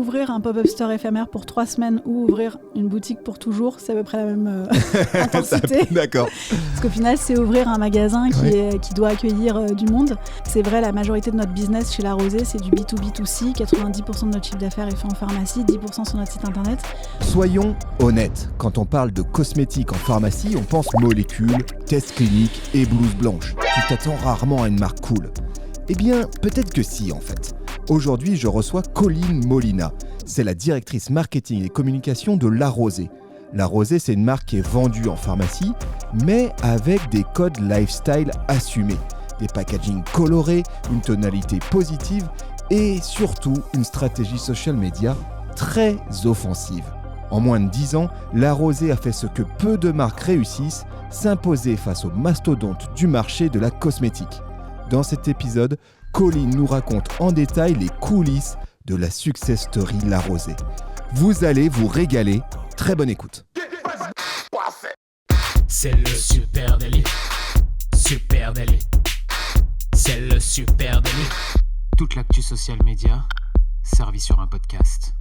ouvrir un pop-up store éphémère pour 3 semaines ou ouvrir une boutique pour toujours, c'est à peu près la même intensité. D'accord. Parce qu'au final, c'est ouvrir un magasin qui doit accueillir du monde. C'est vrai, la majorité de notre business chez La Rosée, c'est du B2B2C. 90% de notre chiffre d'affaires est fait en pharmacie, 10% sur notre site internet. Soyons honnêtes, quand on parle de cosmétiques en pharmacie, on pense molécules, tests cliniques et blouse blanche. Tu t'attends rarement à une marque cool. Eh bien, peut-être que si en fait. Aujourd'hui, je reçois Colline Molina. C'est la directrice marketing et communication de La Rosée. La Rosée, c'est une marque qui est vendue en pharmacie, mais avec des codes lifestyle assumés. Des packaging colorés, une tonalité positive et surtout une stratégie social media très offensive. En moins de 10 ans, La Rosée a fait ce que peu de marques réussissent, s'imposer face aux mastodontes du marché de la cosmétique. Dans cet épisode, Colline nous raconte en détail les coulisses de la success story La Rosée. Vous allez vous régaler. Très bonne écoute. C'est le super délit. Super délit. C'est le super délit. Toute l'actu social média servie sur un podcast.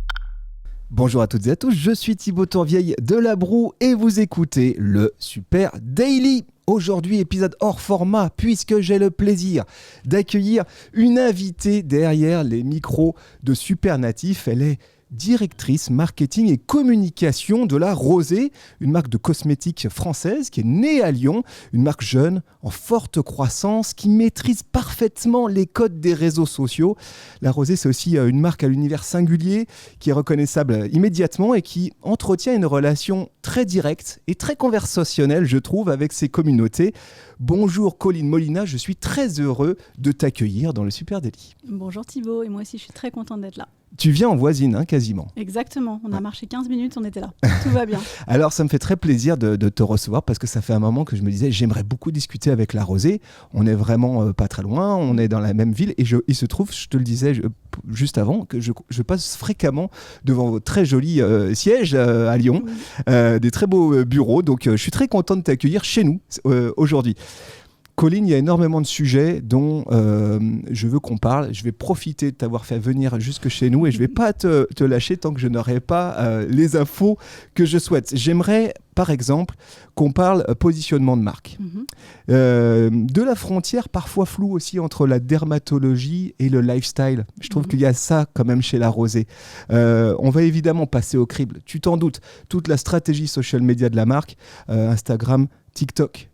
Bonjour à toutes et à tous, je suis Thibaut Tourvieille de La Broue et vous écoutez le Super Daily. Aujourd'hui, épisode hors format, puisque j'ai le plaisir d'accueillir une invitée derrière les micros de Super Natif. Elle est directrice marketing et communication de La Rosée, une marque de cosmétiques française qui est née à Lyon, une marque jeune, en forte croissance, qui maîtrise parfaitement les codes des réseaux sociaux. La Rosée, c'est aussi une marque à l'univers singulier, qui est reconnaissable immédiatement et qui entretient une relation très directe et très conversationnelle, je trouve, avec ses communautés. Bonjour Colline Molina, je suis très heureux de t'accueillir dans le Super Daily. Bonjour Thibaut, et moi aussi je suis très contente d'être là. Tu viens en voisine, hein, quasiment. Exactement, on a marché 15 minutes, on était là. Tout va bien. Alors, ça me fait très plaisir de te recevoir parce que ça fait un moment que je me disais j'aimerais beaucoup discuter avec La Rosée. On est vraiment pas très loin, on est dans la même ville et il se trouve, je te le disais juste avant, que je passe fréquemment devant vos très jolis sièges à Lyon, des très beaux bureaux. Donc, je suis très content de t'accueillir chez nous aujourd'hui. Colline, il y a énormément de sujets dont je veux qu'on parle. Je vais profiter de t'avoir fait venir jusque chez nous et je ne vais pas te lâcher tant que je n'aurai pas les infos que je souhaite. J'aimerais, par exemple, qu'on parle positionnement de marque. De la frontière parfois floue aussi entre la dermatologie et le lifestyle. Je trouve qu'il y a ça quand même chez La Rosée. On va évidemment passer au crible. Tu t'en doutes, toute la stratégie social media de la marque, Instagram, TikTok,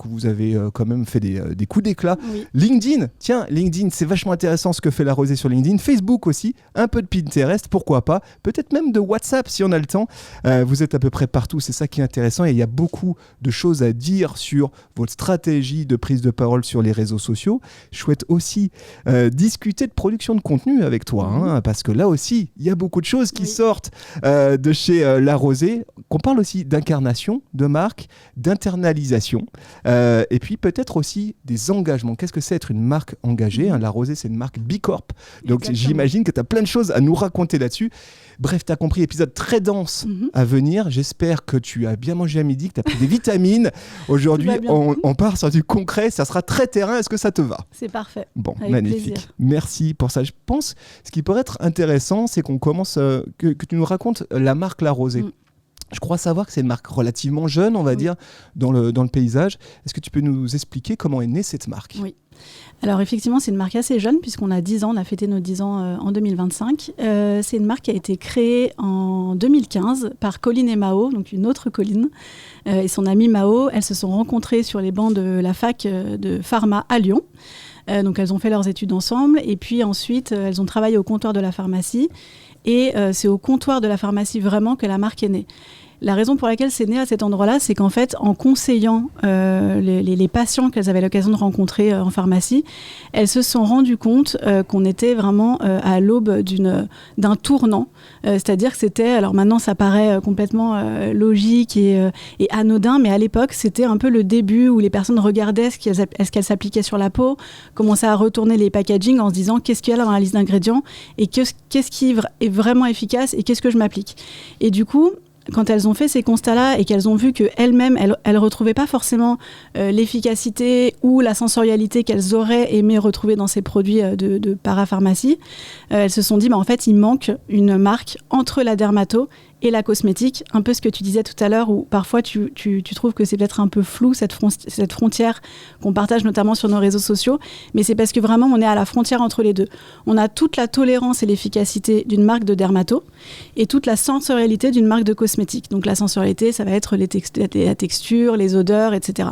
où vous avez quand même fait des coups d'éclat. Oui. LinkedIn, c'est vachement intéressant ce que fait La Rosée sur LinkedIn. Facebook aussi, un peu de Pinterest, pourquoi pas. Peut-être même de WhatsApp si on a le temps. Vous êtes à peu près partout, c'est ça qui est intéressant. Et il y a beaucoup de choses à dire sur votre stratégie de prise de parole sur les réseaux sociaux. Je souhaite aussi discuter de production de contenu avec toi, parce que là aussi, il y a beaucoup de choses qui sortent de chez La Rosée. Qu'on parle aussi d'incarnation de marque, d'internalisation. Et puis peut-être aussi des engagements. Qu'est-ce que c'est être une marque engagée, La Rosée, c'est une marque B Corp. Donc exactement. J'imagine que tu as plein de choses à nous raconter là-dessus. Bref, tu as compris, épisode très dense à venir. J'espère que tu as bien mangé à midi, que tu as pris des vitamines. Aujourd'hui, on part sur du concret. Ça sera très terrain. Est-ce que ça te va ? C'est parfait. Bon, avec magnifique. Plaisir. Merci pour ça. Je pense ce qui pourrait être intéressant, c'est qu'on commence, que tu nous racontes la marque La Rosée. Je crois savoir que c'est une marque relativement jeune, on va dire, dans le paysage. Est-ce que tu peux nous expliquer comment est née cette marque ? Oui. Alors effectivement, c'est une marque assez jeune puisqu'on a 10 ans, on a fêté nos 10 ans en 2025. C'est une marque qui a été créée en 2015 par Colline et Mao, donc une autre Colline, et son amie Mao. Elles se sont rencontrées sur les bancs de la fac de pharma à Lyon. Donc elles ont fait leurs études ensemble et puis ensuite elles ont travaillé au comptoir de la pharmacie. Et c'est au comptoir de la pharmacie vraiment que la marque est née. La raison pour laquelle c'est né à cet endroit-là, c'est qu'en fait, en conseillant les patients qu'elles avaient l'occasion de rencontrer en pharmacie, elles se sont rendues compte qu'on était vraiment à l'aube d'un tournant. C'est-à-dire que c'était, alors maintenant ça paraît complètement logique et anodin, mais à l'époque, c'était un peu le début où les personnes regardaient est-ce qu'elles s'appliquaient sur la peau, commençaient à retourner les packaging en se disant qu'est-ce qu'il y a là dans la liste d'ingrédients et qu'est-ce qui est vraiment efficace et qu'est-ce que je m'applique. Et du coup, quand elles ont fait ces constats-là et qu'elles ont vu qu'elles-mêmes, elles retrouvaient pas forcément l'efficacité ou la sensorialité qu'elles auraient aimé retrouver dans ces produits de parapharmacie, elles se sont dit, en fait, il manque une marque entre la dermato et la cosmétique, un peu ce que tu disais tout à l'heure, où parfois tu trouves que c'est peut-être un peu flou, cette frontière qu'on partage notamment sur nos réseaux sociaux, mais c'est parce que vraiment on est à la frontière entre les deux. On a toute la tolérance et l'efficacité d'une marque de dermato et toute la sensorialité d'une marque de cosmétique. Donc la sensorialité, ça va être la texture, les odeurs, etc.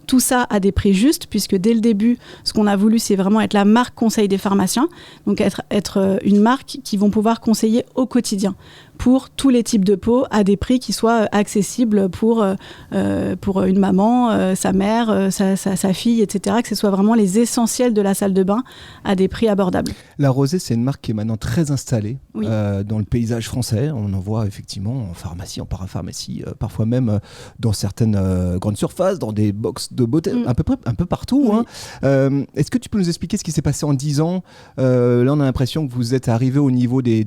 Tout ça à des prix justes, puisque dès le début, ce qu'on a voulu, c'est vraiment être la marque conseil des pharmaciens, donc être une marque qui vont pouvoir conseiller au quotidien pour tous les types de peau à des prix qui soient accessibles pour une maman, sa mère, sa fille, etc. Que ce soit vraiment les essentiels de la salle de bain à des prix abordables. La Rosée, c'est une marque qui est maintenant très installée dans le paysage français. On en voit effectivement en pharmacie, en parapharmacie, parfois même dans certaines grandes surfaces, dans des box de beauté, un peu partout. Oui. Est-ce que tu peux nous expliquer ce qui s'est passé en 10 ans ? Là, on a l'impression que vous êtes arrivé au niveau des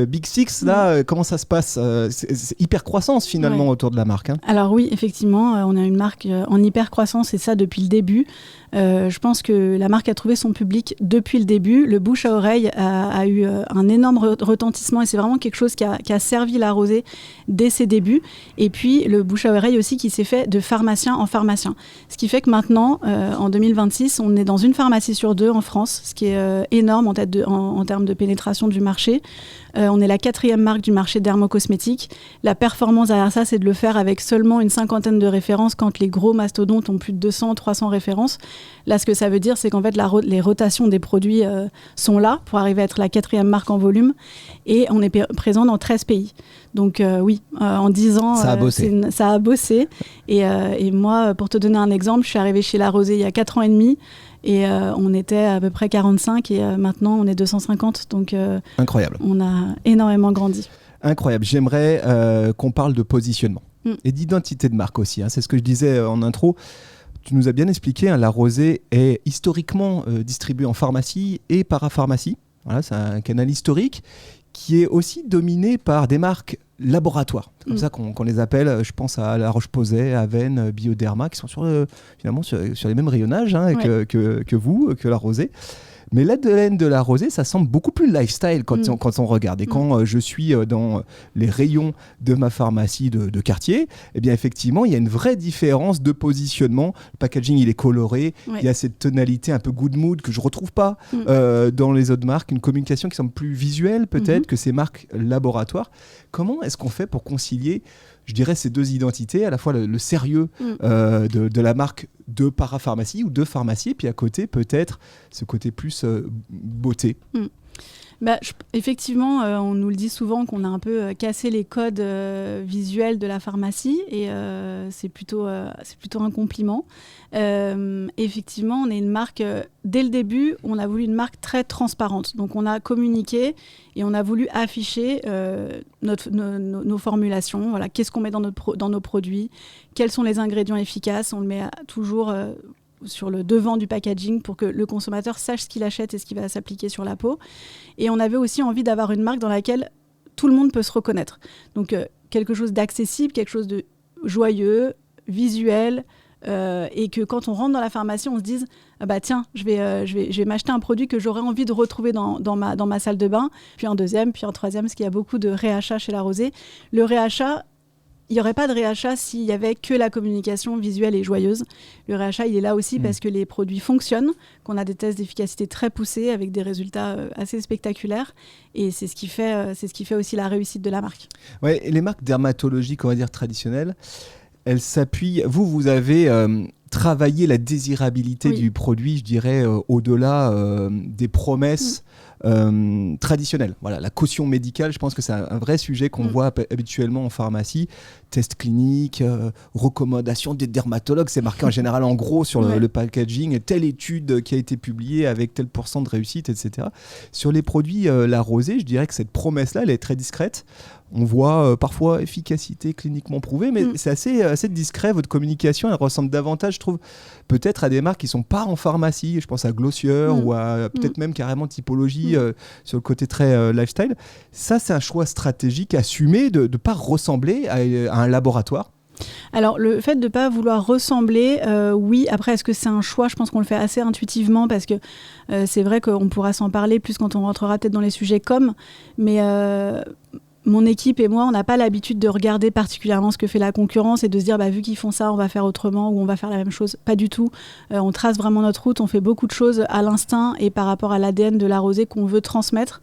Big Six, là, comment ça se passe ? C'est hyper croissance finalement autour de la marque. Alors oui, effectivement, on a une marque en hyper croissance et ça depuis le début. Je pense que la marque a trouvé son public depuis le début. Le bouche à oreille a eu un énorme retentissement et c'est vraiment quelque chose qui a servi la Rosée dès ses débuts. Et puis le bouche à oreille aussi qui s'est fait de pharmacien en pharmacien. Ce qui fait que maintenant, en 2026, on est dans une pharmacie sur 2 en France, ce qui est énorme en termes de pénétration du marché. On est la 4e marque du marché dermocosmétique. La performance derrière ça, c'est de le faire avec seulement une 50aine de références quand les gros mastodontes ont plus de 200, 300 références. Là, ce que ça veut dire, c'est qu'en fait, les rotations des produits sont là pour arriver à être la 4e marque en volume. Et on est présent dans 13 pays. Donc oui, en 10 ans, ça a bossé. Et moi, pour te donner un exemple, je suis arrivée chez La Rosée il y a 4 ans et demi. Et on était à peu près 45 et maintenant on est 250. Donc incroyable. On a énormément grandi. Incroyable. J'aimerais qu'on parle de positionnement et d'identité de marque aussi. C'est ce que je disais en intro. Tu nous as bien expliqué, La Rosée est historiquement distribuée en pharmacie et parapharmacie. Voilà, c'est un canal historique qui est aussi dominé par des marques laboratoires. C'est comme ça qu'on les appelle. Je pense à La Roche-Posay, Aven, Bioderma, qui sont finalement sur les mêmes rayonnages que vous, que La Rosée. Mais l'ADN de La Rosée, ça semble beaucoup plus lifestyle quand on regarde. Et quand je suis dans les rayons de ma pharmacie de quartier, eh bien effectivement, il y a une vraie différence de positionnement. Le packaging, il est coloré. Il y a cette tonalité un peu good mood que je ne retrouve pas dans les autres marques. Une communication qui semble plus visuelle peut-être que ces marques laboratoires. Comment est-ce qu'on fait pour concilier, je dirais, ces deux identités, à la fois le sérieux de la marque de parapharmacie ou de pharmacie, et puis à côté peut-être ce côté plus beauté. Effectivement, on nous le dit souvent qu'on a un peu cassé les codes visuels de la pharmacie et c'est plutôt un compliment. Effectivement, on est une marque, dès le début, on a voulu une marque très transparente. Donc on a communiqué et on a voulu afficher nos formulations. Voilà, qu'est-ce qu'on met dans nos produits, quels sont les ingrédients efficaces. On le met toujours sur le devant du packaging pour que le consommateur sache ce qu'il achète et ce qui va s'appliquer sur la peau. Et on avait aussi envie d'avoir une marque dans laquelle tout le monde peut se reconnaître. Donc quelque chose d'accessible, quelque chose de joyeux, visuel, et que quand on rentre dans la pharmacie, on se dise tiens, je vais m'acheter un produit que j'aurais envie de retrouver dans ma salle de bain, puis un deuxième, puis un troisième, parce qu'il y a beaucoup de réachats chez La Rosée. Le réachat, il n'y aurait pas de réachat s'il n'y avait que la communication visuelle et joyeuse. Le réachat, il est là aussi parce que les produits fonctionnent, qu'on a des tests d'efficacité très poussés avec des résultats assez spectaculaires. Et c'est ce qui fait aussi la réussite de la marque. Ouais, et les marques dermatologiques, on va dire traditionnelles, elles s'appuient... Vous avez travaillé la désirabilité du produit, je dirais, au-delà des promesses traditionnelles. Voilà, la caution médicale, je pense que c'est un vrai sujet qu'on voit habituellement en pharmacie. Tests cliniques, recommandations des dermatologues, c'est marqué en général en gros sur le packaging, telle étude qui a été publiée avec tel % de réussite, etc. Sur les produits La Rosée, je dirais que cette promesse-là, elle est très discrète. On voit parfois efficacité cliniquement prouvée, mais c'est assez discret. Votre communication, elle ressemble davantage, je trouve, peut-être à des marques qui ne sont pas en pharmacie. Je pense à Glossier ou à peut-être même carrément Typologie sur le côté très lifestyle. Ça, c'est un choix stratégique assumé de ne pas ressembler à un laboratoire. Alors, le fait de ne pas vouloir ressembler, oui. Après, est-ce que c'est un choix ? Je pense qu'on le fait assez intuitivement parce que c'est vrai qu'on pourra s'en parler plus quand on rentrera peut-être dans les sujets mais mon équipe et moi, on n'a pas l'habitude de regarder particulièrement ce que fait la concurrence et de se dire, vu qu'ils font ça, on va faire autrement ou on va faire la même chose. Pas du tout. On trace vraiment notre route, on fait beaucoup de choses à l'instinct et par rapport à l'ADN de la rosée qu'on veut transmettre.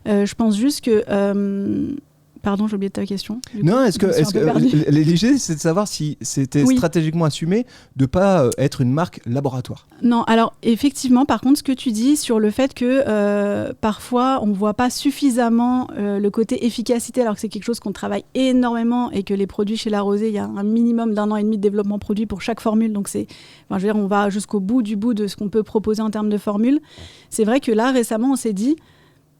Je pense juste que... Pardon, j'ai oublié ta question. Est-ce que l'idée, c'est de savoir si c'était stratégiquement assumé de ne pas être une marque laboratoire ? Non, alors effectivement, par contre, ce que tu dis sur le fait que parfois, on ne voit pas suffisamment le côté efficacité, alors que c'est quelque chose qu'on travaille énormément et que les produits chez La Rosée, il y a un minimum d'1 an et demi de développement produit pour chaque formule. Donc, on va jusqu'au bout de ce qu'on peut proposer en termes de formule. C'est vrai que là, récemment, on s'est dit...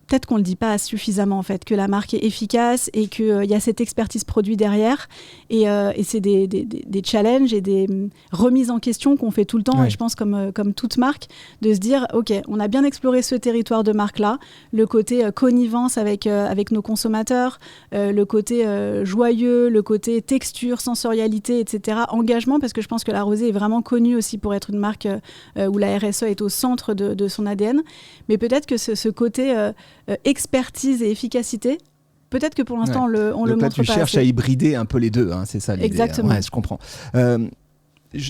Peut-être qu'on ne le dit pas suffisamment, en fait, que la marque est efficace et qu'il y a cette expertise produit derrière. Et c'est des challenges et des remises en question qu'on fait tout le temps. Et je pense, comme toute marque, de se dire, OK, on a bien exploré ce territoire de marque-là, le côté connivence avec nos consommateurs, le côté joyeux, le côté texture, sensorialité, etc. Engagement, parce que je pense que La Rosée est vraiment connue aussi pour être une marque où la RSE est au centre de son ADN. Mais peut-être que ce côté... expertise et efficacité, peut-être que pour l'instant on le montre pas. Tu cherches à hybrider un peu les deux, c'est ça l'idée. Exactement. Ouais, je comprends.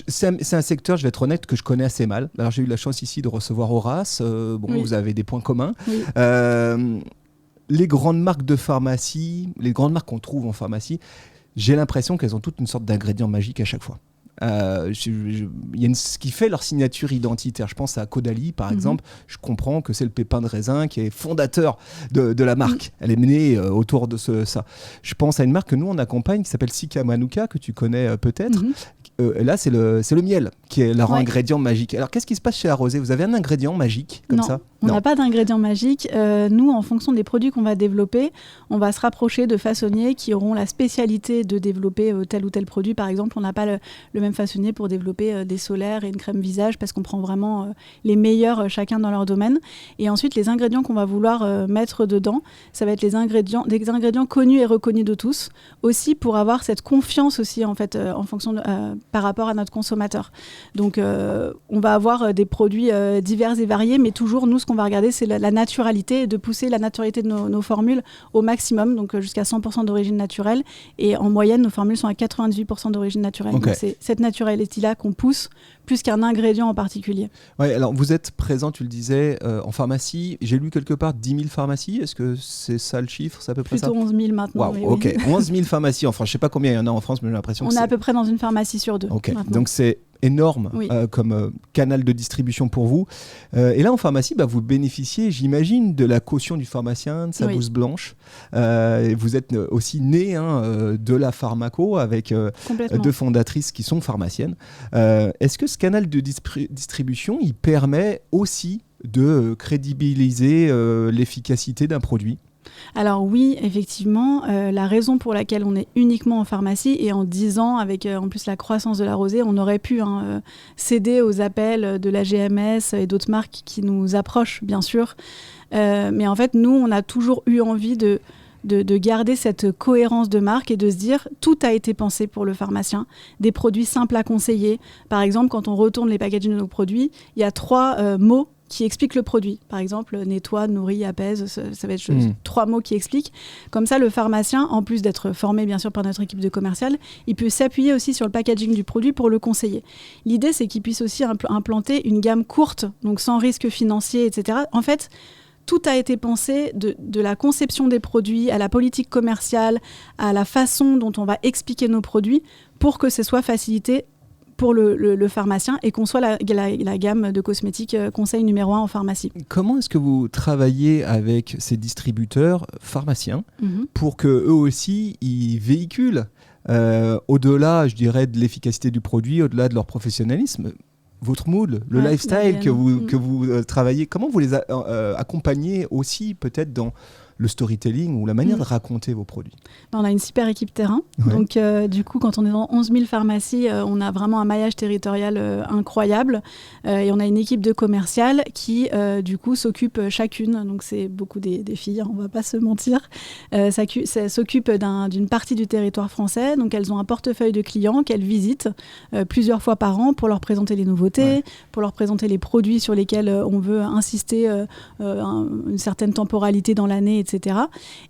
C'est un secteur, je vais être honnête, que je connais assez mal. Alors j'ai eu la chance ici de recevoir Horace. Vous avez des points communs. Oui. Les grandes marques de pharmacie, les grandes marques qu'on trouve en pharmacie, j'ai l'impression qu'elles ont toutes une sorte d'ingrédient magique à chaque fois. Il y a ce qui fait leur signature identitaire. Je pense à Caudalie par exemple. Je comprends que c'est le pépin de raisin qui est fondateur de la marque. Elle est menée autour de ça. Je pense à une marque que nous on accompagne qui s'appelle Sika Manuka, que tu connais peut-être. Là c'est le miel qui est leur ingrédient magique. Alors qu'est-ce qui se passe chez La Rosée ? Vous avez un ingrédient magique comme ça ? On n'a pas d'ingrédient magique. Nous, en fonction des produits qu'on va développer, on va se rapprocher de façonniers qui auront la spécialité de développer tel ou tel produit. Par exemple, on n'a pas le même façonnier pour développer des solaires et une crème visage parce qu'on prend vraiment les meilleurs chacun dans leur domaine. Et ensuite, les ingrédients qu'on va vouloir mettre dedans, ça va être des ingrédients connus et reconnus de tous, aussi pour avoir cette confiance aussi en fait, en fonction par rapport à notre consommateur. Donc, on va avoir des produits divers et variés, mais toujours, nous, ce qu'on va regarder, c'est la naturalité et de pousser la naturalité de nos formules au maximum, donc jusqu'à 100% d'origine naturelle. Et en moyenne, nos formules sont à 98% d'origine naturelle. Okay. Donc, c'est cette naturalité-là qu'on pousse plus qu'un ingrédient en particulier. Ouais, alors vous êtes présent, tu le disais, en pharmacie. J'ai lu quelque part 10 000 pharmacies. Est-ce que c'est ça le chiffre ? C'est à peu près Plutôt ça ? 11 000 maintenant. Wow, ok, 11 000 pharmacies en France. Je ne sais pas combien il y en a en France, mais j'ai l'impression que on est à peu près dans une pharmacie sur 2. Ok, donc c'est énorme comme canal de distribution pour vous. Et là, en pharmacie, vous bénéficiez, j'imagine, de la caution du pharmacien, de sa blouse blanche. Vous êtes aussi né de la pharmaco avec 2 fondatrices qui sont pharmaciennes. Est-ce que ce canal de distribution, il permet aussi de crédibiliser l'efficacité d'un produit ? Alors oui, effectivement, la raison pour laquelle on est uniquement en pharmacie, et en 10 ans, avec en plus la croissance de La Rosée, on aurait pu céder aux appels de la GMS et d'autres marques qui nous approchent, bien sûr. Mais en fait, nous, on a toujours eu envie de garder cette cohérence de marque et de se dire tout a été pensé pour le pharmacien, des produits simples à conseiller. Par exemple, quand on retourne les packaging de nos produits, il y a 3 mots qui expliquent le produit. Par exemple, nettoie, nourrit, apaise, ça va être 3 mots qui expliquent. Comme ça, le pharmacien, en plus d'être formé bien sûr par notre équipe de commercial, il peut s'appuyer aussi sur le packaging du produit pour le conseiller. L'idée, c'est qu'il puisse aussi implanter une gamme courte, donc sans risque financier, etc. En fait, tout a été pensé de la conception des produits à la politique commerciale, à la façon dont on va expliquer nos produits pour que ce soit facilité pour le pharmacien et qu'on soit la gamme de cosmétiques conseil numéro 1 en pharmacie. Comment est-ce que vous travaillez avec ces distributeurs pharmaciens pour qu'eux aussi, ils véhiculent au-delà, je dirais, de l'efficacité du produit, au-delà de leur professionnalisme, votre mood, le lifestyle que vous travaillez, comment vous les accompagnez aussi peut-être dans le storytelling ou la manière de raconter vos produits? On a une super équipe terrain. Ouais. Donc, du coup, quand on est dans 11 000 pharmacies, on a vraiment un maillage territorial incroyable. Et on a une équipe de commerciales qui, du coup, s'occupe chacune. Donc, c'est beaucoup des filles, on ne va pas se mentir. Ça s'occupe d'une partie du territoire français. Donc, elles ont un portefeuille de clients qu'elles visitent plusieurs fois par an pour leur présenter les nouveautés, pour leur présenter les produits sur lesquels on veut insister une certaine temporalité dans l'année, etc.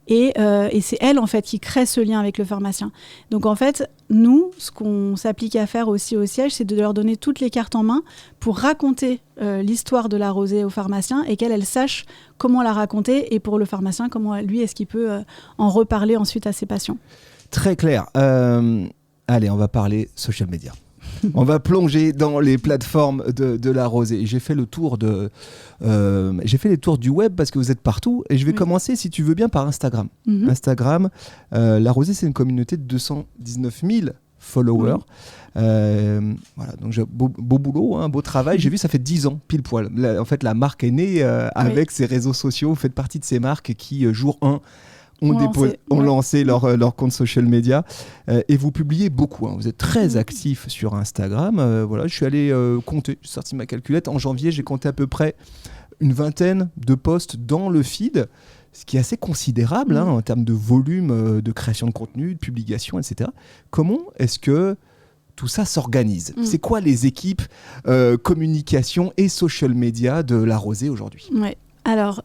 Et c'est elles, en fait, qui créent ce lien avec le pharmacien. Donc, en fait, nous, ce qu'on s'applique à faire aussi au siège, c'est de leur donner toutes les cartes en main pour raconter l'histoire de la rosée au pharmacien et qu'elle sache comment la raconter, et pour le pharmacien, comment lui, est-ce qu'il peut en reparler ensuite à ses patients. Très clair. Allez, on va parler social media. On va plonger dans les plateformes de la rosée. J'ai fait les tours du web parce que vous êtes partout. Et je vais commencer, si tu veux bien, par Instagram. Instagram, la rosée, c'est une communauté de 219 000 followers. Voilà, donc beau boulot, hein, beau travail. J'ai vu, ça fait 10 ans, pile poil. En fait, la marque est née avec ses réseaux sociaux. Vous faites partie de ces marques qui, jour 1, ont lancé leur compte social media, et vous publiez beaucoup, hein. Vous êtes très actif sur Instagram. Voilà, je suis allé compter, j'ai sorti ma calculette. En janvier, j'ai compté à peu près une vingtaine de posts dans le feed, ce qui est assez considérable hein, en termes de volume de création de contenu, de publication, etc. Comment est-ce que tout ça s'organise? C'est quoi les équipes communication et social media de la rosée aujourd'hui? Alors,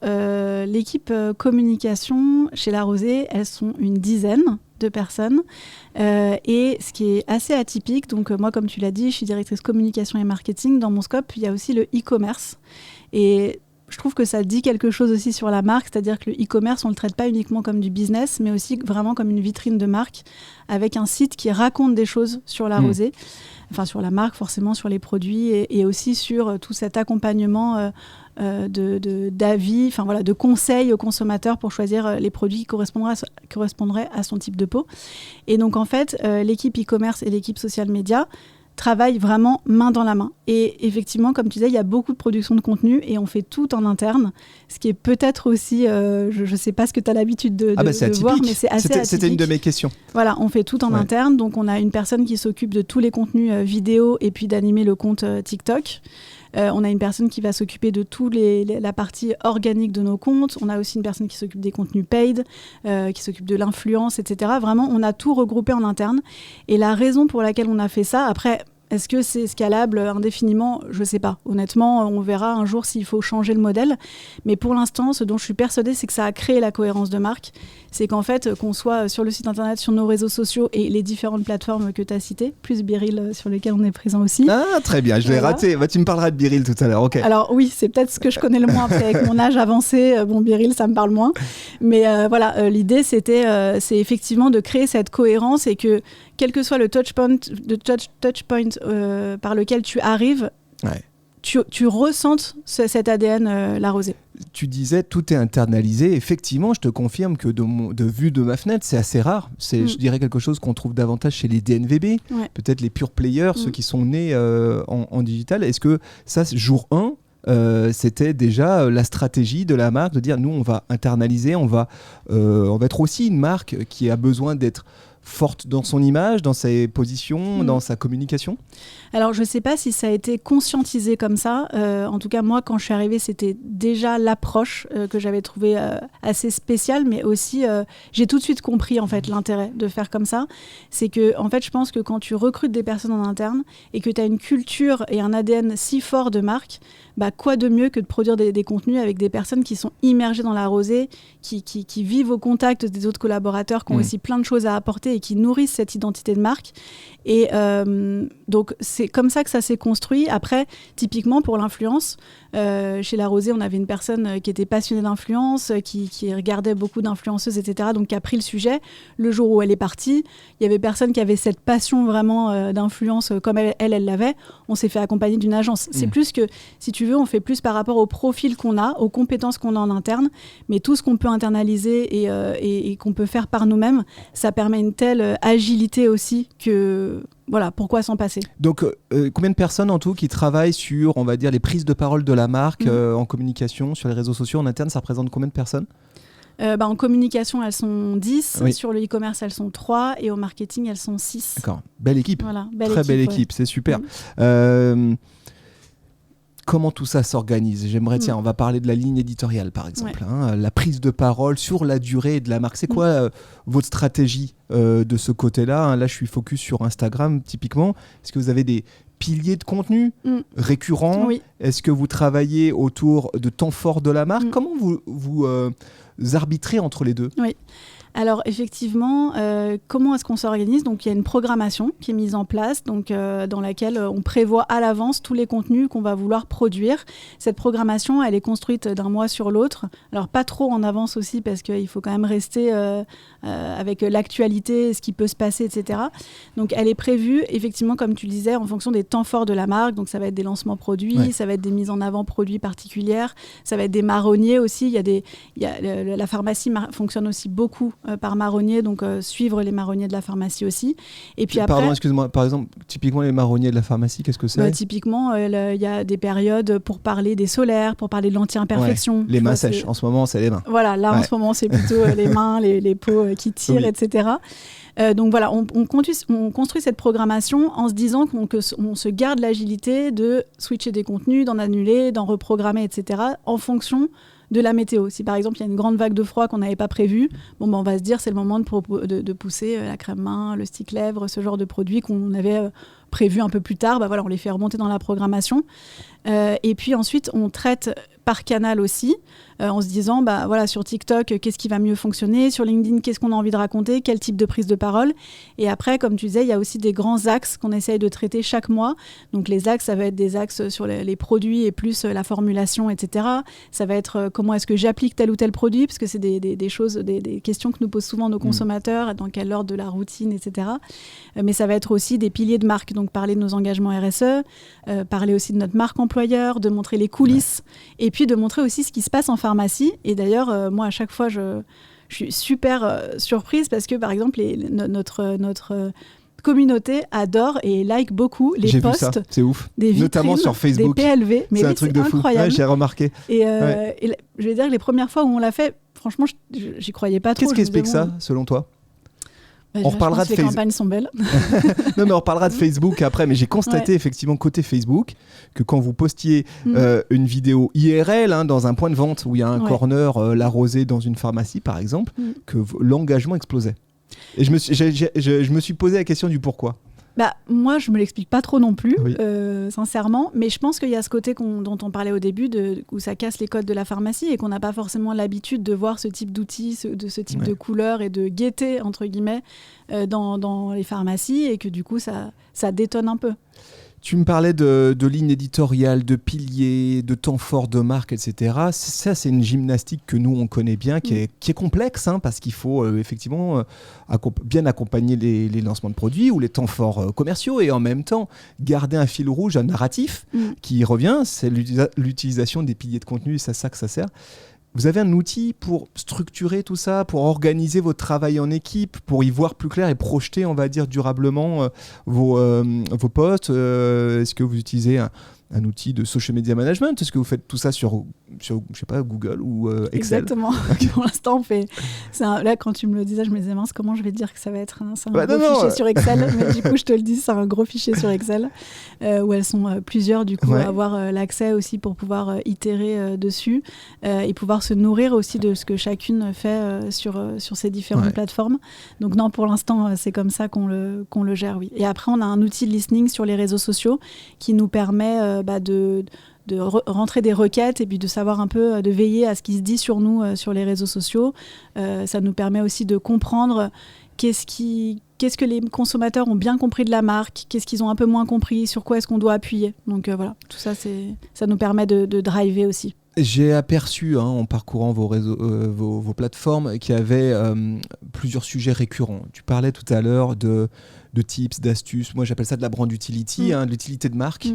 l'équipe communication chez La Rosée, elles sont une dizaine de personnes. Et ce qui est assez atypique, donc moi, comme tu l'as dit, je suis directrice communication et marketing. Dans mon scope, il y a aussi le e-commerce. Et je trouve que ça dit quelque chose aussi sur la marque, c'est-à-dire que le e-commerce, on ne le traite pas uniquement comme du business, mais aussi vraiment comme une vitrine de marque, avec un site qui raconte des choses sur La Rosée. Enfin, sur la marque, forcément, sur les produits, et aussi sur tout cet accompagnement d'avis, enfin voilà, de conseils aux consommateurs pour choisir les produits qui correspondraient à son type de peau. Et donc en fait, l'équipe e-commerce et l'équipe social media travaillent vraiment main dans la main. Et effectivement, comme tu disais, il y a beaucoup de production de contenu et on fait tout en interne, ce qui est peut-être aussi, je ne sais pas ce que tu as l'habitude de voir, mais c'est assez atypique. C'était une de mes questions. Voilà, on fait tout en interne. Donc on a une personne qui s'occupe de tous les contenus vidéo et puis d'animer le compte TikTok. On a une personne qui va s'occuper de la partie organique de nos comptes. On a aussi une personne qui s'occupe des contenus paid, qui s'occupe de l'influence, etc. Vraiment, on a tout regroupé en interne. Et la raison pour laquelle on a fait ça, après, est-ce que c'est scalable indéfiniment? Je ne sais pas. Honnêtement, on verra un jour s'il faut changer le modèle. Mais pour l'instant, ce dont je suis persuadée, c'est que ça a créé la cohérence de marque. C'est qu'en fait, qu'on soit sur le site internet, sur nos réseaux sociaux et les différentes plateformes que tu as citées, plus Biril sur lesquelles on est présent aussi. Ah, très bien, je l'ai raté. Tu me parleras de Biril tout à l'heure, ok. Alors oui, c'est peut-être ce que je connais le moins. Après, avec mon âge avancé, Biril, ça me parle moins. Mais l'idée, c'est effectivement de créer cette cohérence et que, quel que soit le touchpoint par lequel tu arrives, tu ressentes cet ADN La Rosée. Tu disais tout est internalisé. Effectivement, je te confirme que de vue de ma fenêtre, c'est assez rare. Je dirais quelque chose qu'on trouve davantage chez les DNVB, peut-être les pure players, ceux qui sont nés en digital. Est-ce que ça, jour 1, c'était déjà la stratégie de la marque de dire nous, on va internaliser, on va être aussi une marque qui a besoin d'être forte dans son image, dans ses positions, dans sa communication? Alors, je ne sais pas si ça a été conscientisé comme ça. En tout cas, moi, quand je suis arrivée, c'était déjà l'approche que j'avais trouvée assez spéciale, mais aussi, j'ai tout de suite compris en fait, l'intérêt de faire comme ça. C'est que, en fait, je pense que quand tu recrutes des personnes en interne et que tu as une culture et un ADN si fort de marque, quoi de mieux que de produire des contenus avec des personnes qui sont immergées dans La Rosée, qui vivent au contact des autres collaborateurs, qui ont aussi plein de choses à apporter et qui nourrissent cette identité de marque. Et donc, c'est comme ça que ça s'est construit. Après, typiquement, pour l'influence, chez La Rosée, on avait une personne qui était passionnée d'influence, qui regardait beaucoup d'influenceuses, etc., donc qui a pris le sujet. Le jour où elle est partie, il y avait personne qui avait cette passion vraiment d'influence comme elle l'avait. On s'est fait accompagner d'une agence. C'est plus que, si tu veux, on fait plus par rapport au profil qu'on a, aux compétences qu'on a en interne, mais tout ce qu'on peut internaliser et qu'on peut faire par nous-mêmes, ça permet une telle agilité aussi que... Voilà, pourquoi s'en passer? Donc, combien de personnes en tout qui travaillent sur, on va dire, les prises de parole de la marque en communication, sur les réseaux sociaux en interne, ça représente combien de personnes? En communication, elles sont 10. Oui. Sur le e-commerce, elles sont 3. Et au marketing, elles sont 6. D'accord. Belle équipe. Voilà, Belle équipe, c'est super. Comment tout ça s'organise ? J'aimerais, on va parler de la ligne éditoriale, par exemple. La prise de parole sur la durée de la marque. C'est quoi votre stratégie de ce côté-là ? Là, je suis focus sur Instagram, typiquement. Est-ce que vous avez des piliers de contenu récurrents ? Est-ce que vous travaillez autour de temps forts de la marque ? Comment vous arbitrez entre les deux ? Oui. Alors effectivement, comment est-ce qu'on s'organise ? Donc il y a une programmation qui est mise en place, donc, dans laquelle on prévoit à l'avance tous les contenus qu'on va vouloir produire. Cette programmation, elle est construite d'un mois sur l'autre. Alors pas trop en avance aussi, parce qu'il faut quand même rester avec l'actualité, ce qui peut se passer, etc. Donc elle est prévue, effectivement, comme tu le disais, en fonction des temps forts de la marque. Donc ça va être des lancements produits, ça va être des mises en avant produits particulières, ça va être des marronniers aussi. La pharmacie fonctionne aussi beaucoup par marronnier, donc suivre les marronniers de la pharmacie aussi. Et puis Pardon, excuse-moi, par exemple, typiquement les marronniers de la pharmacie, qu'est-ce que c'est ? Typiquement, il y a des périodes pour parler des solaires, pour parler de l'anti-imperfection. Les mains sèches, en ce moment, c'est les mains. Voilà, là en ce moment, c'est plutôt les mains, les peaux qui tirent, etc. Donc voilà, on construit cette programmation en se disant qu'on se garde l'agilité de switcher des contenus, d'en annuler, d'en reprogrammer, etc. en fonction de la météo. Si par exemple il y a une grande vague de froid qu'on n'avait pas prévue, on va se dire c'est le moment de pousser la crème main, le stick lèvres, ce genre de produits qu'on avait prévu un peu plus tard. On les fait remonter dans la programmation. Et puis ensuite on traite par canal aussi, en se disant sur TikTok, qu'est-ce qui va mieux fonctionner, sur LinkedIn, qu'est-ce qu'on a envie de raconter, quel type de prise de parole. Et après, comme tu disais, il y a aussi des grands axes qu'on essaye de traiter chaque mois. Donc les axes, ça va être des axes sur les produits et plus la formulation, etc. Ça va être comment est-ce que j'applique tel ou tel produit, parce que c'est des choses, des questions que nous posent souvent nos consommateurs, dans quel ordre de la routine, etc. Mais ça va être aussi des piliers de marque, donc parler de nos engagements RSE, parler aussi de notre marque employeur, de montrer les coulisses, et puis de montrer aussi ce qui se passe en pharmacie. Et d'ailleurs, moi, à chaque fois, je suis super surprise parce que, par exemple, notre communauté adore et like beaucoup les posts. J'ai vu ça, c'est ouf. Des vitrines, notamment sur Facebook. Des PLV. Mais c'est un truc de fou. Incroyable. J'ai remarqué. Et je vais dire que les premières fois où on l'a fait, franchement, j'y croyais pas trop. Qu'est-ce qui explique ça, selon toi ? On reparlera de Facebook. Les campagnes sont belles. Non, mais on reparlera de Facebook après. Mais j'ai constaté effectivement côté Facebook que quand vous postiez une vidéo IRL dans un point de vente où il y a un corner, la rosée dans une pharmacie par exemple, que l'engagement explosait. Et je me suis posé la question du pourquoi. Moi, je me l'explique pas trop non plus, sincèrement. Mais je pense qu'il y a ce côté dont on parlait au début, où ça casse les codes de la pharmacie et qu'on n'a pas forcément l'habitude de voir ce type d'outils, ce type de couleurs et de gaieté, entre guillemets, dans les pharmacies, et que du coup, ça détonne un peu. Tu me parlais de ligne éditoriale, de piliers, de temps fort de marque, etc. Ça, c'est une gymnastique que nous, on connaît bien, qui est complexe, parce qu'il faut effectivement bien accompagner les lancements de produits ou les temps forts commerciaux et en même temps garder un fil rouge, un narratif qui revient. C'est l'utilisation des piliers de contenu, c'est à ça que ça sert. Vous avez un outil pour structurer tout ça, pour organiser votre travail en équipe, pour y voir plus clair et projeter, on va dire, durablement vos posts. Est-ce que vous utilisez un outil de social media management ? Est-ce que vous faites tout ça sur je sais pas, Google ou Excel ? Exactement. Okay. Pour l'instant, on fait... Là, quand tu me le disais, je me disais, mince, comment je vais te dire que ça va être un gros fichier sur Excel ? Mais du coup, je te le dis, c'est un gros fichier sur Excel où elles sont plusieurs, du coup, à avoir l'accès aussi pour pouvoir itérer dessus et pouvoir se nourrir aussi de ce que chacune fait sur ces différentes plateformes. Donc non, pour l'instant, c'est comme ça qu'on le gère, oui. Et après, on a un outil de listening sur les réseaux sociaux qui nous permet de rentrer des requêtes et puis de savoir un peu, de veiller à ce qui se dit sur nous sur les réseaux sociaux. Ça nous permet aussi de comprendre qu'est-ce que les consommateurs ont bien compris de la marque, qu'est-ce qu'ils ont un peu moins compris, sur quoi est-ce qu'on doit appuyer. Donc voilà, tout ça, ça nous permet de driver aussi. J'ai aperçu en parcourant vos réseaux, vos plateformes qu'il y avait plusieurs sujets récurrents. Tu parlais tout à l'heure de tips, d'astuces. Moi, j'appelle ça de la brand utility, de l'utilité de marque.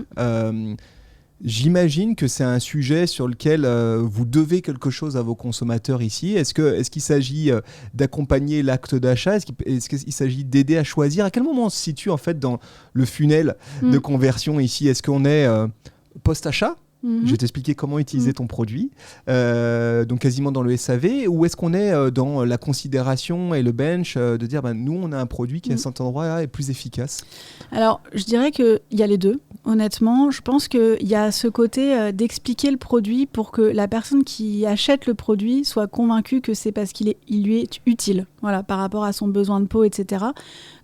J'imagine que c'est un sujet sur lequel vous devez quelque chose à vos consommateurs ici. Est-ce qu'il s'agit d'accompagner l'acte d'achat ? Est-ce qu'il s'agit d'aider à choisir ? À quel moment on se situe en fait dans le funnel de conversion ici ? Est-ce qu'on est post-achat ? Je vais t'expliquer comment utiliser ton produit, donc quasiment dans le SAV, ou est-ce qu'on est dans la considération et le bench de dire nous on a un produit qui à cet endroit-là est plus efficace? Alors je dirais qu'il y a les deux, honnêtement. Je pense qu'il y a ce côté d'expliquer le produit pour que la personne qui achète le produit soit convaincue que c'est parce qu'il lui est utile, voilà, par rapport à son besoin de peau, etc.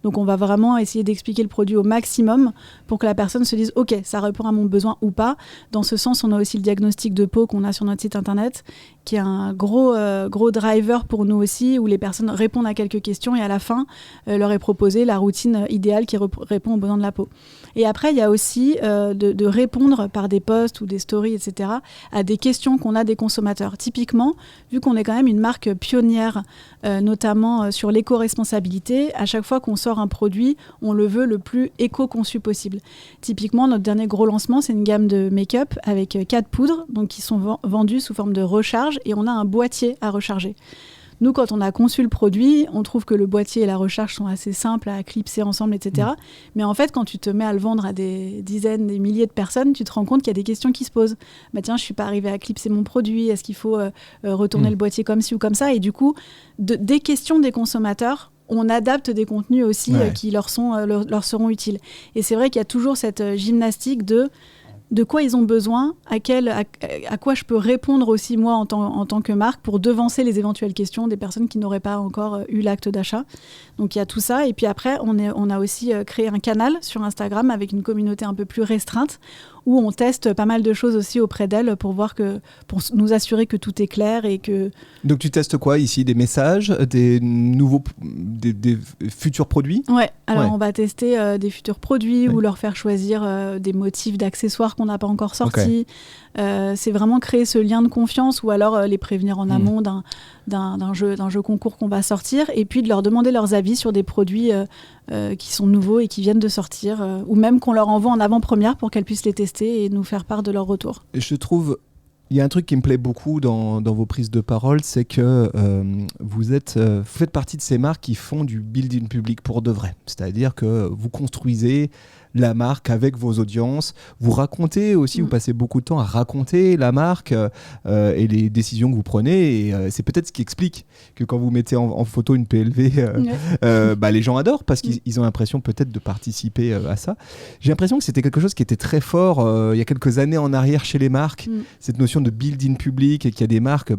Donc on va vraiment essayer d'expliquer le produit au maximum pour que la personne se dise « Ok, ça répond à mon besoin ou pas ». Dans ce sens, on a aussi le diagnostic de peau qu'on a sur notre site internet, qui est un gros driver pour nous aussi, où les personnes répondent à quelques questions et à la fin, leur est proposée la routine idéale qui répond aux besoins de la peau. Et après, il y a aussi de répondre par des posts ou des stories, etc., à des questions qu'on a des consommateurs. Typiquement, vu qu'on est quand même une marque pionnière, notamment sur l'éco-responsabilité, à chaque fois qu'on sort un produit, on le veut le plus éco-conçu possible. Typiquement, notre dernier gros lancement, c'est une gamme de make-up avec 4 poudres, donc qui sont vendues sous forme de recharge, et on a un boîtier à recharger. Nous, quand on a conçu le produit, on trouve que le boîtier et la recharge sont assez simples à clipser ensemble, etc. Mais en fait, quand tu te mets à le vendre à des dizaines, des milliers de personnes, tu te rends compte qu'il y a des questions qui se posent. Tiens, je ne suis pas arrivée à clipser mon produit. Est-ce qu'il faut retourner le boîtier comme ci ou comme ça? Et du coup, des questions des consommateurs, on adapte des contenus aussi qui leur seront utiles. Et c'est vrai qu'il y a toujours cette gymnastique de quoi ils ont besoin, à quoi je peux répondre aussi moi en tant que marque pour devancer les éventuelles questions des personnes qui n'auraient pas encore eu l'acte d'achat. Donc il y a tout ça. Et puis après, on a aussi créé un canal sur Instagram avec une communauté un peu plus restreinte où on teste pas mal de choses aussi auprès d'elles pour nous assurer que tout est clair et que... Donc tu testes quoi ici? Des messages, des futurs produits? Ouais, alors on va tester des futurs produits ou leur faire choisir des motifs d'accessoires qu'on n'a pas encore sortis. C'est vraiment créer ce lien de confiance ou alors les prévenir en amont d'un jeu concours qu'on va sortir et puis de leur demander leurs avis sur des produits qui sont nouveaux et qui viennent de sortir ou même qu'on leur envoie en avant-première pour qu'elles puissent les tester et nous faire part de leur retour. Et je trouve, il y a un truc qui me plaît beaucoup dans vos prises de parole, c'est que vous faites partie de ces marques qui font du building public pour de vrai. C'est-à-dire que vous construisez la marque avec vos audiences, vous racontez aussi, vous passez beaucoup de temps à raconter la marque et les décisions que vous prenez, et c'est peut-être ce qui explique que quand vous mettez en photo une PLV, les gens adorent parce qu'ils ont l'impression peut-être de participer à ça. J'ai l'impression que c'était quelque chose qui était très fort il y a quelques années en arrière chez les marques, cette notion de building public, et qu'il y a des marques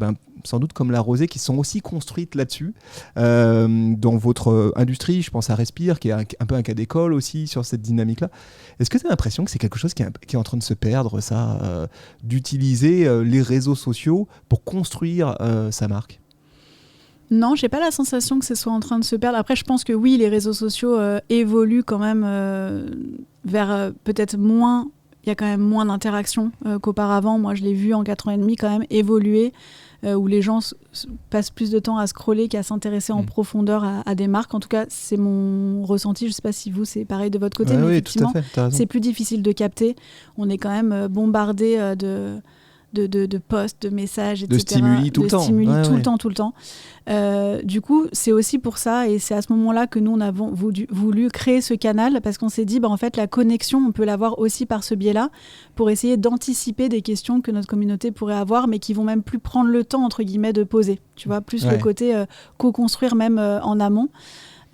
sans doute comme La Rosée qui sont aussi construites là-dessus. Dans votre industrie, je pense à Respire, qui est un peu un cas d'école aussi sur cette dynamique-là. Est-ce que tu as l'impression que c'est quelque chose qui est en train de se perdre, ça, d'utiliser les réseaux sociaux pour construire sa marque? Non, j'ai pas la sensation que ce soit en train de se perdre. Après, je pense que oui, les réseaux sociaux évoluent quand même vers peut-être moins... Il y a quand même moins d'interaction qu'auparavant. Moi, je l'ai vu en 4 ans et demi quand même évoluer, où les gens passent plus de temps à scroller qu'à s'intéresser en profondeur à des marques. En tout cas, c'est mon ressenti. Je ne sais pas si vous, c'est pareil de votre côté, mais effectivement, c'est plus difficile de capter. On est quand même bombardé de posts, de messages, etc. De stimuli tout le temps. Tout le temps. Du coup, c'est aussi pour ça, et c'est à ce moment-là que nous, on a voulu créer ce canal, parce qu'on s'est dit, en fait, la connexion, on peut l'avoir aussi par ce biais-là, pour essayer d'anticiper des questions que notre communauté pourrait avoir, mais qui vont même plus prendre le temps, entre guillemets, de poser. Tu vois, plus le côté co-construire même en amont.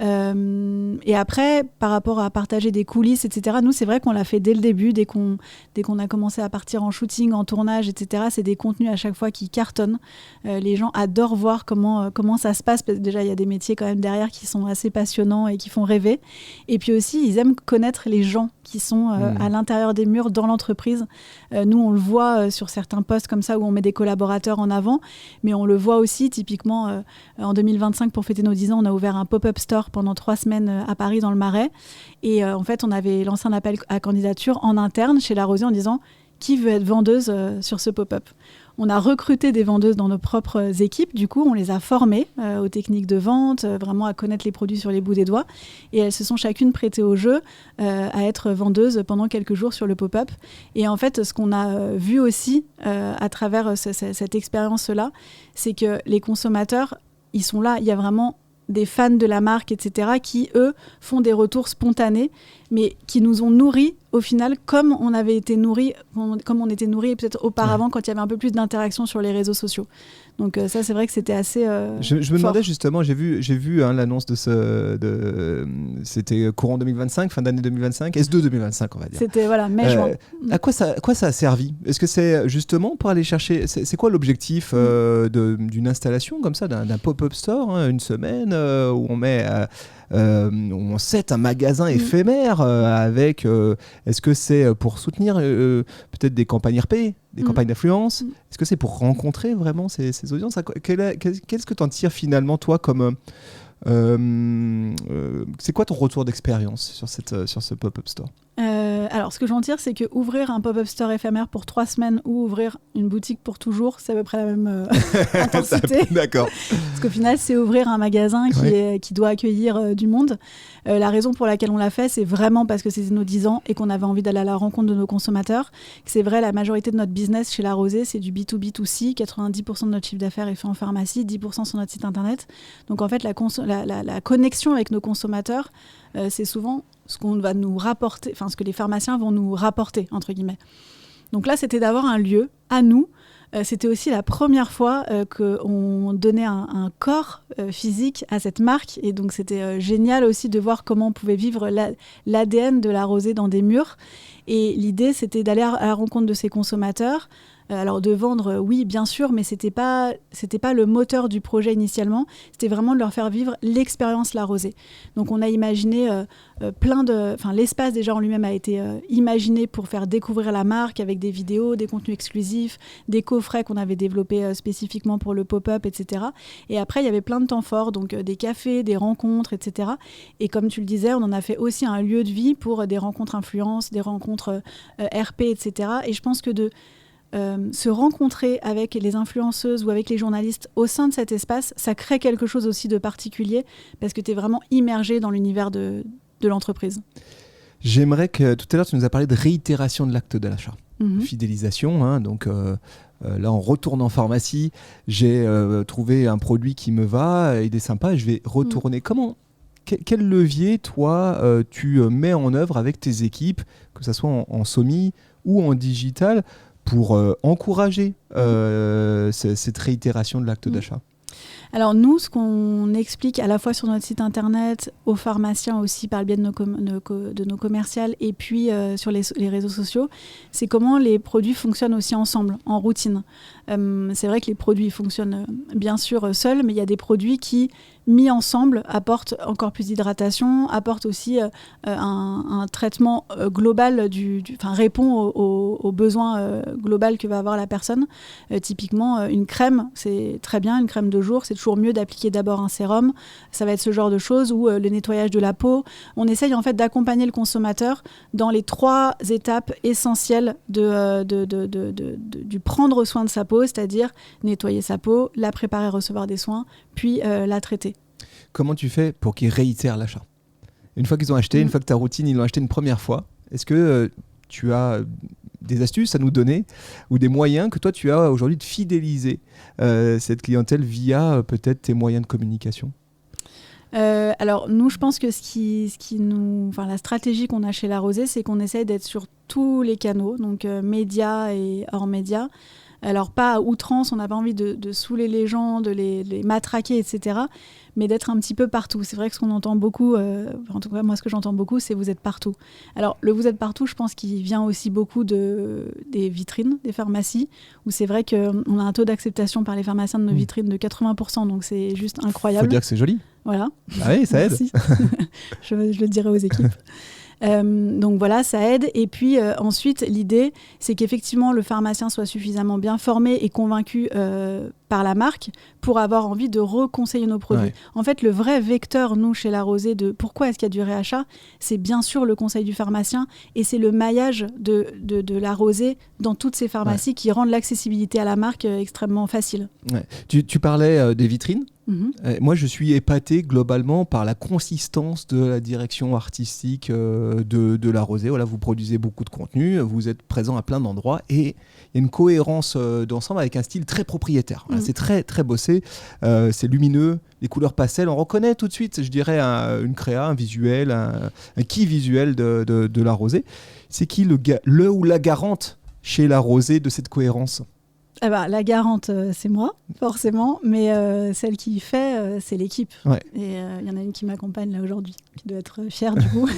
Et après, par rapport à partager des coulisses, etc., nous, c'est vrai qu'on l'a fait dès le début, dès qu'on a commencé à partir en shooting, en tournage, etc., c'est des contenus à chaque fois qui cartonnent. Les gens adorent voir comment ça se passe, parce que déjà, il y a des métiers quand même derrière qui sont assez passionnants et qui font rêver. Et puis aussi, ils aiment connaître les gens qui sont à l'intérieur des murs dans l'entreprise. Nous, on le voit sur certains postes comme ça où on met des collaborateurs en avant, mais on le voit aussi typiquement en 2025 pour fêter nos 10 ans, on a ouvert un pop-up store pendant 3 semaines à Paris dans le Marais. Et en fait, on avait lancé un appel à candidature en interne chez La Rosée en disant qui veut être vendeuse sur ce pop-up. On a recruté des vendeuses dans nos propres équipes. Du coup, on les a formées aux techniques de vente, vraiment à connaître les produits sur les bouts des doigts. Et elles se sont chacune prêtées au jeu à être vendeuses pendant quelques jours sur le pop-up. Et en fait, ce qu'on a vu aussi à travers cette expérience-là, c'est que les consommateurs, ils sont là. Il y a vraiment des fans de la marque, etc., qui, eux, font des retours spontanés, mais qui nous ont nourris, au final, comme on avait été nourris, comme on était nourris peut-être auparavant, quand il y avait un peu plus d'interaction sur les réseaux sociaux. Donc ça, c'est vrai que c'était assez je me demandais justement, j'ai vu l'annonce c'était courant 2025, fin d'année 2025, S2 2025, on va dire. C'était, mai-juin. À quoi ça a servi ? Est-ce que c'est justement pour aller chercher... C'est quoi l'objectif d'une installation comme ça, d'un pop-up store, une semaine, où on met... on set un magasin éphémère avec... est-ce que c'est pour soutenir peut-être des campagnes RP, des campagnes d'influence ? Est-ce que c'est pour rencontrer vraiment ces audiences ? Qu'est-ce que tu en tires finalement, toi, comme... c'est quoi ton retour d'expérience sur ce pop-up store ? Alors, ce que j'en tire, c'est que ouvrir un pop-up store éphémère pour 3 semaines ou ouvrir une boutique pour toujours, c'est à peu près la même intensité. D'accord. Parce qu'au final, c'est ouvrir un magasin qui doit accueillir du monde. La raison pour laquelle on l'a fait, c'est vraiment parce que c'était nos 10 ans et qu'on avait envie d'aller à la rencontre de nos consommateurs. C'est vrai, la majorité de notre business chez La Rosée, c'est du B2B2C. 90% de notre chiffre d'affaires est fait en pharmacie, 10% sur notre site internet. Donc en fait, la connexion avec nos consommateurs, c'est souvent ce qu'on va nous rapporter, enfin ce que les pharmaciens vont nous rapporter, entre guillemets. Donc là, c'était d'avoir un lieu à nous. C'était aussi la première fois qu'on donnait un corps physique à cette marque. Et donc, c'était génial aussi de voir comment on pouvait vivre l'ADN de La Rosée dans des murs. Et l'idée, c'était d'aller à la rencontre de ces consommateurs. Alors, de vendre, oui, bien sûr, mais c'était pas le moteur du projet initialement. C'était vraiment de leur faire vivre l'expérience La Rosée. Donc, on a imaginé l'espace déjà en lui-même a été imaginé pour faire découvrir la marque avec des vidéos, des contenus exclusifs, des coffrets qu'on avait développés spécifiquement pour le pop-up, etc. Et après, il y avait plein de temps forts, donc des cafés, des rencontres, etc. Et comme tu le disais, on en a fait aussi un lieu de vie pour des rencontres influence, des rencontres RP, etc. Et je pense que se rencontrer avec les influenceuses ou avec les journalistes au sein de cet espace, ça crée quelque chose aussi de particulier parce que tu es vraiment immergé dans l'univers de l'entreprise. J'aimerais que, tout à l'heure, tu nous as parlé de réitération de l'acte de l'achat. Fidélisation, hein, donc là, en retournant en pharmacie, j'ai trouvé un produit qui me va, il est sympa, je vais retourner. Quel levier, toi, tu mets en œuvre avec tes équipes, que ce soit en SOMI ou en digital, pour encourager cette réitération de l'acte d'achat? Alors nous, ce qu'on explique à la fois sur notre site internet, aux pharmaciens aussi par le biais de nos commerciales et puis sur les réseaux sociaux, c'est comment les produits fonctionnent aussi ensemble, en routine. C'est vrai que les produits fonctionnent bien sûr seuls, mais il y a des produits qui, mis ensemble, apportent encore plus d'hydratation, apportent aussi un traitement global, répond aux besoins globaux que va avoir la personne. Typiquement, une crème, c'est très bien, une crème de jour, c'est toujours mieux d'appliquer d'abord un sérum. Ça va être ce genre de choses, ou le nettoyage de la peau. On essaye en fait d'accompagner le consommateur dans les 3 étapes essentielles du prendre soin de sa peau, c'est-à-dire nettoyer sa peau, la préparer à recevoir des soins, puis la traiter. Comment tu fais pour qu'ils réitèrent l'achat ? Une fois qu'ils ont acheté, une fois que ta routine, ils l'ont acheté une première fois, est-ce que tu as des astuces à nous donner ou des moyens que toi tu as aujourd'hui de fidéliser cette clientèle via peut-être tes moyens de communication ? Alors nous, je pense que la stratégie qu'on a chez La Rosée, c'est qu'on essaye d'être sur tous les canaux, donc médias et hors médias. Alors pas à outrance, on n'a pas envie de saouler les gens, de les matraquer, etc. Mais d'être un petit peu partout. C'est vrai que ce qu'on entend beaucoup, en tout cas moi ce que j'entends beaucoup, c'est vous êtes partout. Alors le vous êtes partout, je pense qu'il vient aussi beaucoup des vitrines, des pharmacies, où c'est vrai qu'on a un taux d'acceptation par les pharmaciens de nos vitrines de 80%, donc c'est juste incroyable. Faut dire que c'est joli. Voilà. Ah oui, ça aide. je le dirai aux équipes. Donc voilà, ça aide. Et puis ensuite, l'idée, c'est qu'effectivement, le pharmacien soit suffisamment bien formé et convaincu par la marque pour avoir envie de reconseiller nos produits. Ouais. En fait, le vrai vecteur, nous, chez La Rosée, de pourquoi est-ce qu'il y a du réachat, c'est bien sûr le conseil du pharmacien et c'est le maillage de La Rosée dans toutes ces pharmacies qui rendent l'accessibilité à la marque extrêmement facile. Ouais. Tu parlais des vitrines. Moi, je suis épaté globalement par la consistance de la direction artistique de La Rosée. Voilà, vous produisez beaucoup de contenu, vous êtes présent à plein d'endroits et il y a une cohérence d'ensemble avec un style très propriétaire. Voilà, c'est très, très bossé, c'est lumineux, les couleurs pastel. On reconnaît tout de suite, je dirais, une créa, un visuel, un qui visuel de La Rosée. C'est qui le ou la garante chez La Rosée de cette cohérence ? La garante, c'est moi, forcément, mais celle qui fait, c'est l'équipe. Ouais. Et il y en a une qui m'accompagne là aujourd'hui, qui doit être fière du coup.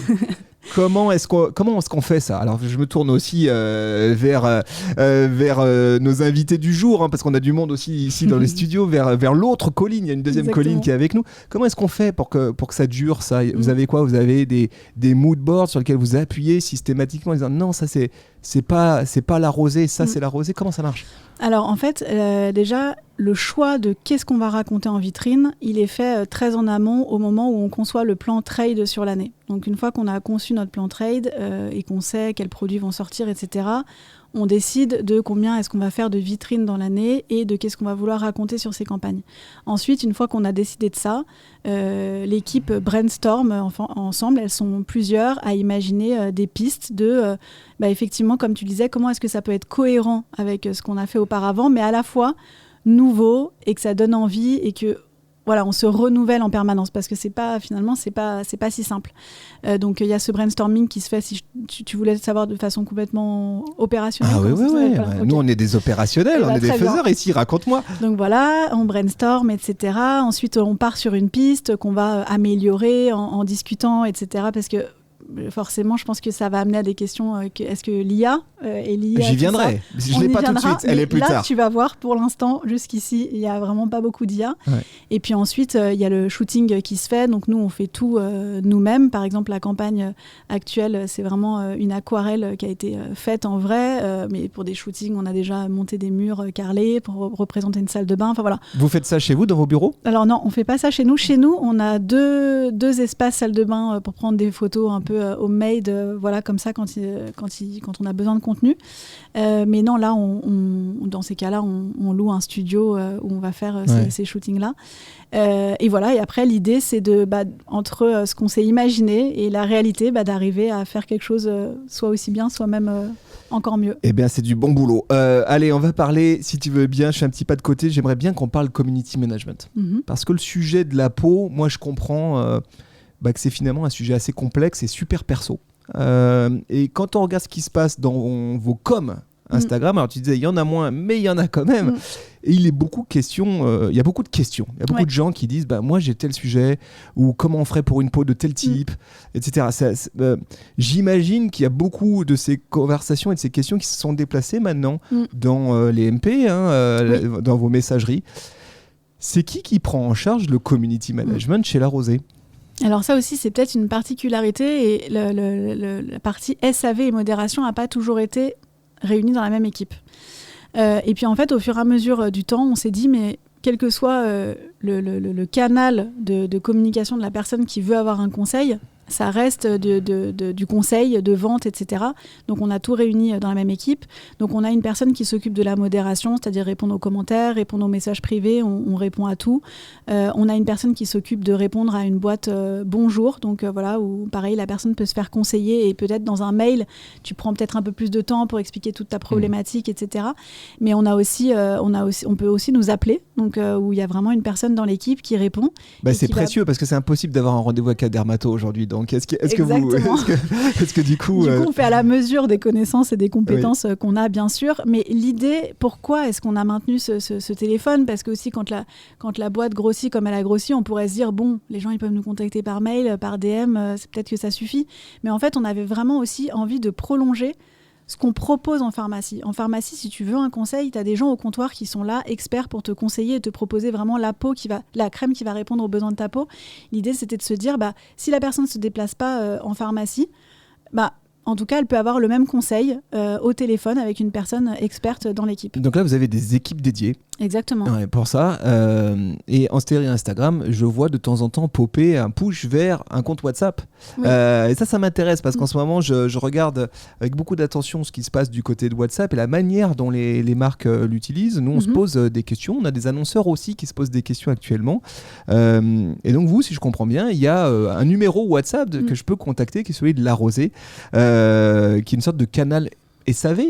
Comment est-ce qu'on fait ça ? Alors, je me tourne aussi vers nos invités du jour, hein, parce qu'on a du monde aussi ici dans les studios, vers l'autre Colline. Il y a une deuxième Colline qui est avec nous. Comment est-ce qu'on fait pour que ça dure, ça ? Vous avez quoi ? Vous avez des mood boards sur lesquels vous appuyez systématiquement en disant non, ça c'est pas La Rosée, ça c'est La Rosée. Comment ça marche ? Alors en fait, déjà, le choix de qu'est-ce qu'on va raconter en vitrine, il est fait très en amont au moment où on conçoit le plan trade sur l'année. Donc une fois qu'on a conçu notre plan trade et qu'on sait quels produits vont sortir, etc., on décide de combien est-ce qu'on va faire de vitrines dans l'année et de qu'est-ce qu'on va vouloir raconter sur ces campagnes. Ensuite, une fois qu'on a décidé de ça, l'équipe brainstorm ensemble, elles sont plusieurs à imaginer des pistes de, effectivement, comme tu disais, comment est-ce que ça peut être cohérent avec ce qu'on a fait auparavant, mais à la fois nouveau et que ça donne envie et que voilà, on se renouvelle en permanence parce que c'est pas si simple. Donc il y a ce brainstorming qui se fait, si tu voulais savoir de façon complètement opérationnelle. Ah oui. Voilà. Okay. Nous on est des opérationnels, on est des faiseurs ici, raconte-moi. Donc voilà, on brainstorm, etc. Ensuite on part sur une piste qu'on va améliorer en discutant, etc. Parce que forcément, je pense que ça va amener à des questions. Est-ce que l'IA et l'IA... J'y viendrai. Je ne l'ai pas tout de suite. Elle est plus tard. Là, tu vas voir, pour l'instant, jusqu'ici, il n'y a vraiment pas beaucoup d'IA. Ouais. Et puis ensuite, il y a le shooting qui se fait. Donc nous, on fait tout nous-mêmes. Par exemple, la campagne actuelle, c'est vraiment une aquarelle qui a été faite en vrai. Mais pour des shootings, on a déjà monté des murs carrelés pour représenter une salle de bain. Enfin, voilà. Vous faites ça chez vous, dans vos bureaux ? Alors non, on ne fait pas ça chez nous. Chez nous, on a deux espaces salle de bain pour prendre des photos un peu homemade, voilà, comme ça, quand on a besoin de contenu. Mais non, là, dans ces cas-là, on loue un studio où on va faire ces shootings-là. Et voilà, et après, l'idée, c'est entre ce qu'on s'est imaginé et la réalité, d'arriver à faire quelque chose soit aussi bien, soit même encore mieux. Eh bien, c'est du bon boulot. Allez, on va parler, si tu veux bien, je fais un petit pas de côté, j'aimerais bien qu'on parle community management. Parce que le sujet de la peau, moi, je comprends... que c'est finalement un sujet assez complexe et super perso. Et quand on regarde ce qui se passe dans vos coms Instagram, alors tu disais il y en a moins, mais il y en a quand même. Et il y a beaucoup de questions. Il y a beaucoup de gens qui disent moi j'ai tel sujet, ou comment on ferait pour une peau de tel type, etc. J'imagine qu'il y a beaucoup de ces conversations et de ces questions qui se sont déplacées maintenant dans les MP, dans vos messageries. C'est qui prend en charge le community management chez La Rosée ? Alors ça aussi, c'est peut-être une particularité et la partie SAV et modération n'a pas toujours été réunie dans la même équipe. Et puis en fait, au fur et à mesure du temps, on s'est dit, mais quel que soit le canal de communication de la personne qui veut avoir un conseil, ça reste du conseil, de vente, etc. Donc on a tout réuni dans la même équipe. Donc on a une personne qui s'occupe de la modération, c'est-à-dire répondre aux commentaires, répondre aux messages privés, on répond à tout. On a une personne qui s'occupe de répondre à une boîte bonjour, donc voilà, où pareil, la personne peut se faire conseiller et peut-être dans un mail, tu prends peut-être un peu plus de temps pour expliquer toute ta problématique, etc. Mais on peut aussi nous appeler, donc où il y a vraiment une personne dans l'équipe qui répond. C'est précieux parce que c'est impossible d'avoir un rendez-vous avec un dermato aujourd'hui. Donc, est-ce que du coup... on fait à la mesure des connaissances et des compétences qu'on a, bien sûr. Mais l'idée, pourquoi est-ce qu'on a maintenu ce téléphone ? Parce que aussi, quand la boîte grossit comme elle a grossi, on pourrait se dire, les gens, ils peuvent nous contacter par mail, par DM, c'est peut-être que ça suffit. Mais en fait, on avait vraiment aussi envie de prolonger ce qu'on propose en pharmacie. En pharmacie, si tu veux un conseil, tu as des gens au comptoir qui sont là, experts pour te conseiller et te proposer vraiment la crème qui va répondre aux besoins de ta peau. L'idée, c'était de se dire, si la personne ne se déplace pas en pharmacie, en tout cas, elle peut avoir le même conseil au téléphone avec une personne experte dans l'équipe. Donc là, vous avez des équipes dédiées Exactement. Ouais, pour ça. Et en story Instagram, je vois de temps en temps popper un push vers un compte WhatsApp. Oui. Et ça m'intéresse parce qu'en ce moment, je regarde avec beaucoup d'attention ce qui se passe du côté de WhatsApp et la manière dont les marques l'utilisent. Nous, on se pose des questions. On a des annonceurs aussi qui se posent des questions actuellement. Et donc, vous, si je comprends bien, il y a un numéro WhatsApp que je peux contacter qui est celui de l'Arrosée, qui est une sorte de canal SAV,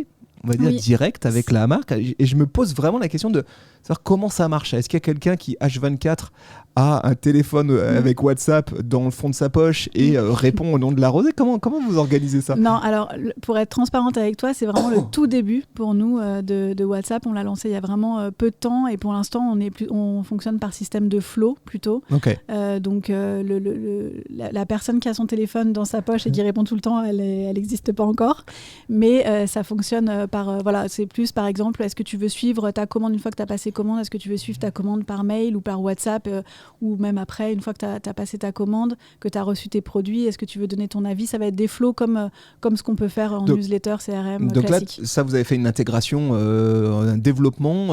on va dire, direct avec la marque. Et je me pose vraiment la question de savoir comment ça marche. Est-ce qu'il y a quelqu'un qui, H24, a un téléphone avec WhatsApp dans le fond de sa poche et répond au nom de l'Arrosée? Comment vous organisez ça? Non, alors, pour être transparente avec toi, c'est vraiment le tout début pour nous de WhatsApp. On l'a lancé il y a vraiment peu de temps et pour l'instant, on fonctionne par système de flow plutôt. Okay. Donc, la personne qui a son téléphone dans sa poche et qui répond tout le temps, elle n'existe pas encore. Mais ça fonctionne par... voilà, c'est plus, par exemple, est-ce que tu veux suivre ta commande une fois que tu as passé commande? Est-ce que tu veux suivre ta commande par mail ou par WhatsApp ou même après, une fois que tu as passé ta commande, que tu as reçu tes produits, est-ce que tu veux donner ton avis? Ça va être des flows comme ce qu'on peut faire en newsletter, CRM donc classique. Là, ça, vous avez fait une intégration, un développement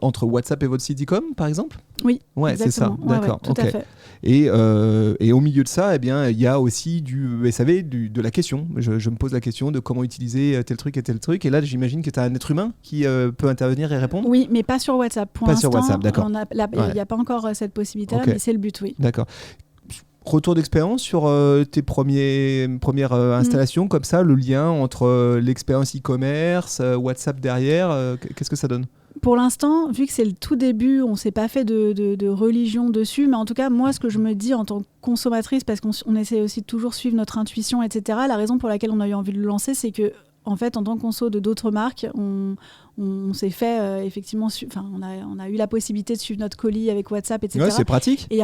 entre WhatsApp et votre site e-com, par exemple? Oui, ouais, exactement. C'est ça, d'accord. Tout à fait. Et au milieu de ça, eh bien, il y a aussi du SAV, de la question. Je me pose la question de comment utiliser tel truc et tel truc. Et là, j'imagine que tu as un être humain qui peut intervenir et répondre? Oui, mais pas sur WhatsApp. Pour pas l'instant, sur WhatsApp, d'accord. Il n'y a pas encore cette possibilité-là, mais c'est le but, oui. D'accord. Retour d'expérience sur tes premières installations comme ça, le lien entre l'expérience e-commerce, WhatsApp derrière, qu'est-ce que ça donne? Pour l'instant, vu que c'est le tout début, on ne s'est pas fait de religion dessus, mais en tout cas, moi, ce que je me dis en tant que consommatrice, parce qu'on essaie aussi de toujours suivre notre intuition, etc., la raison pour laquelle on a eu envie de le lancer, c'est que, en fait, en tant que conso de d'autres marques, on s'est fait effectivement, on a eu la possibilité de suivre notre colis avec WhatsApp, etc. Ouais, c'est pratique. Et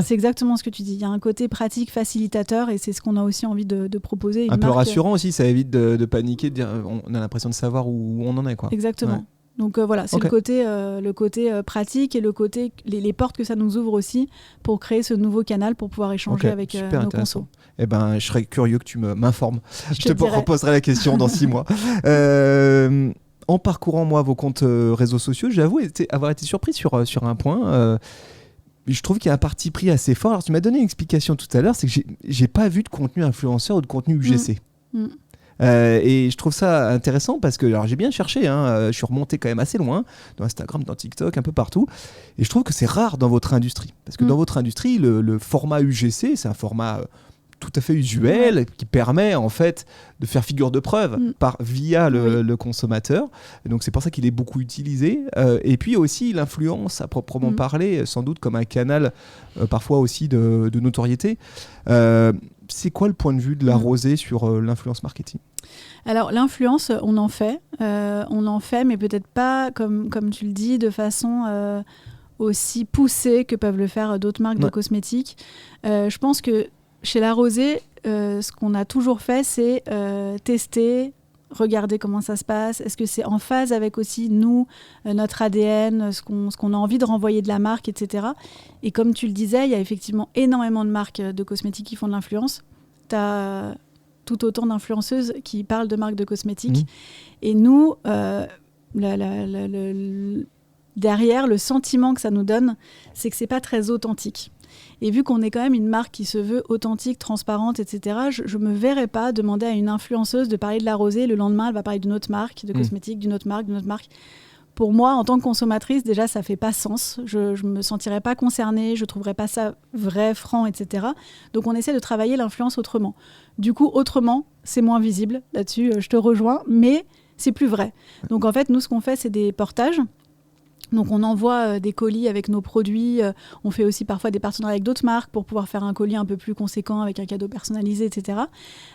c'est exactement ce que tu dis. Il y a un côté pratique, facilitateur, et c'est ce qu'on a aussi envie de proposer. Un peu rassurant aussi, ça évite de paniquer, de dire on a l'impression de savoir où on en est, quoi. Exactement. Ouais. Donc voilà, c'est le côté pratique et le côté les portes que ça nous ouvre aussi pour créer ce nouveau canal pour pouvoir échanger avec nos consos. Eh ben, je serais curieux que tu m'informes. Je te reposerai la question dans 6 mois. En parcourant moi vos comptes réseaux sociaux, j'avoue avoir été surpris sur un point. Je trouve qu'il y a un parti pris assez fort. Alors tu m'as donné une explication tout à l'heure, c'est que j'ai pas vu de contenu influenceur ou de contenu UGC. Et je trouve ça intéressant parce que alors j'ai bien cherché, je suis remonté quand même assez loin dans Instagram, dans TikTok, un peu partout, et je trouve que c'est rare dans votre industrie parce que dans votre industrie le format UGC c'est un format tout à fait usuel qui permet en fait de faire figure de preuve via le consommateur, et donc c'est pour ça qu'il est beaucoup utilisé, et puis aussi l'influence à proprement parler, sans doute comme un canal parfois aussi de notoriété. C'est quoi le point de vue de l'Arrosée sur l'influence marketing? Alors l'influence, on en fait, mais peut-être pas comme tu le dis, de façon aussi poussée que peuvent le faire d'autres marques de cosmétiques. Je pense que chez l'Arrosée, ce qu'on a toujours fait, c'est tester, regarder comment ça se passe. Est-ce que c'est en phase avec aussi nous, notre ADN, ce qu'on a envie de renvoyer de la marque, etc. Et comme tu le disais, il y a effectivement énormément de marques de cosmétiques qui font de l'influence. Tu as tout autant d'influenceuses qui parlent de marques de cosmétiques. Et nous, derrière, le sentiment que ça nous donne, c'est que c'est pas très authentique. Et vu qu'on est quand même une marque qui se veut authentique, transparente, etc., je me verrais pas demander à une influenceuse de parler de l'Arrosée, le lendemain, elle va parler d'une autre marque de cosmétiques, d'une autre marque. Pour moi, en tant que consommatrice, déjà, ça fait pas sens. Je me sentirais pas concernée, je trouverais pas ça vrai, franc, etc. Donc, on essaie de travailler l'influence autrement. Du coup, autrement, c'est moins visible. Là-dessus, je te rejoins, mais c'est plus vrai. Donc, en fait, nous, ce qu'on fait, c'est des portages. Donc on envoie des colis avec nos produits, on fait aussi parfois des partenariats avec d'autres marques pour pouvoir faire un colis un peu plus conséquent avec un cadeau personnalisé, etc.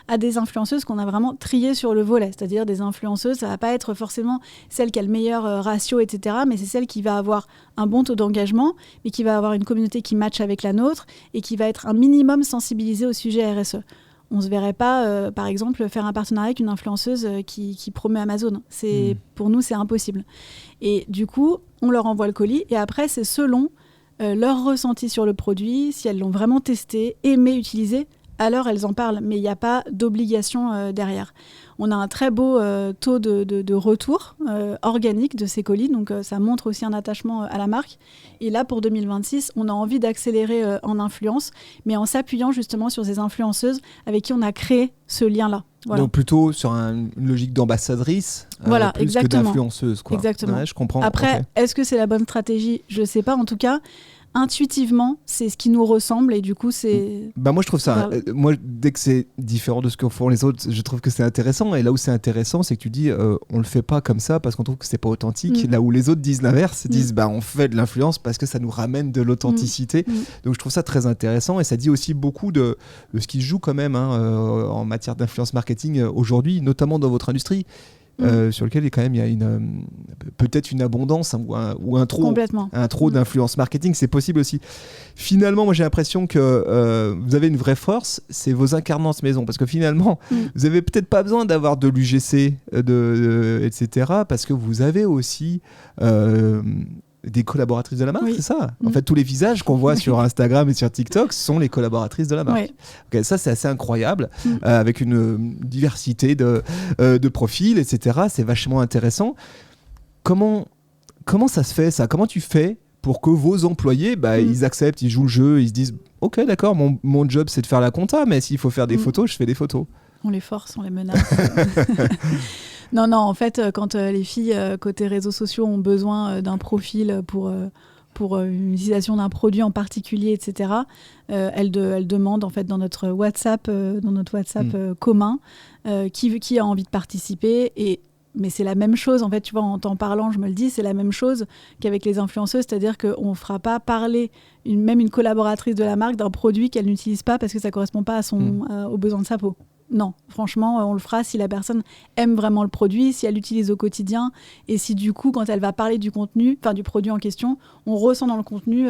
à des influenceuses qu'on a vraiment triées sur le volet, c'est-à-dire des influenceuses, ça va pas être forcément celle qui a le meilleur ratio, etc., mais c'est celle qui va avoir un bon taux d'engagement, mais qui va avoir une communauté qui matche avec la nôtre et qui va être un minimum sensibilisée au sujet RSE. On ne se verrait pas, par exemple, faire un partenariat avec une influenceuse qui promeut Amazon. Pour nous, c'est impossible. Et du coup, on leur envoie le colis. Et après, c'est selon leur ressenti sur le produit, si elles l'ont vraiment testé, aimé, utilisé, à l'heure, elles en parlent, mais il n'y a pas d'obligation derrière. On a un très beau taux de retour organique de ces colis, donc ça montre aussi un attachement à la marque. Et là, pour 2026, on a envie d'accélérer en influence, mais en s'appuyant justement sur ces influenceuses avec qui on a créé ce lien-là. Voilà. Donc plutôt sur une logique d'ambassadrice voilà, plus exactement. que d'influenceuse. Quoi. Exactement. Ouais, je comprends. Après, Okay. est-ce que c'est la bonne stratégie ? Je ne sais pas. En tout cas, intuitivement, c'est ce qui nous ressemble et du coup, c'est... Moi, je trouve ça... moi, dès que c'est différent de ce que font les autres, je trouve que c'est intéressant. Et là où c'est intéressant, c'est que tu dis, on le fait pas comme ça parce qu'on trouve que c'est pas authentique. Là où les autres disent l'inverse, disent, on fait de l'influence parce que ça nous ramène de l'authenticité. Donc, je trouve ça très intéressant et ça dit aussi beaucoup de ce qui se joue quand même en matière d'influence marketing aujourd'hui, notamment dans votre industrie. Sur lequel quand même il y a peut-être une abondance ou un trop d'influence marketing, c'est possible aussi. Finalement, moi j'ai l'impression que vous avez une vraie force, c'est vos incarnances maison, parce que finalement vous avez peut-être pas besoin d'avoir de l'UGC, etc., parce que vous avez aussi des collaboratrices de la marque, c'est ça. En fait, tous les visages qu'on voit sur Instagram et sur TikTok sont les collaboratrices de la marque. Okay, ça, c'est assez incroyable, avec une diversité de profils, etc. C'est vachement intéressant. Comment ça se fait, ça ? Comment tu fais pour que vos employés, ils acceptent, ils jouent le jeu, ils se disent « Ok, d'accord, mon job, c'est de faire la compta, mais s'il faut faire des photos, je fais des photos. » On les force, on les menace. Non, en fait, quand les filles côté réseaux sociaux ont besoin d'un profil pour une utilisation d'un produit en particulier, etc., elles demandent en fait dans notre WhatsApp, commun, qui a envie de participer. Mais c'est la même chose, en fait, tu vois, en t'en parlant, je me le dis, c'est la même chose qu'avec les influenceuses, c'est-à-dire qu'on ne fera pas parler même une collaboratrice de la marque d'un produit qu'elle n'utilise pas parce que ça ne correspond pas aux besoins de sa peau. Non, franchement, on le fera si la personne aime vraiment le produit, si elle l'utilise au quotidien et si du coup, quand elle va parler du contenu, enfin du produit en question, on ressent dans le contenu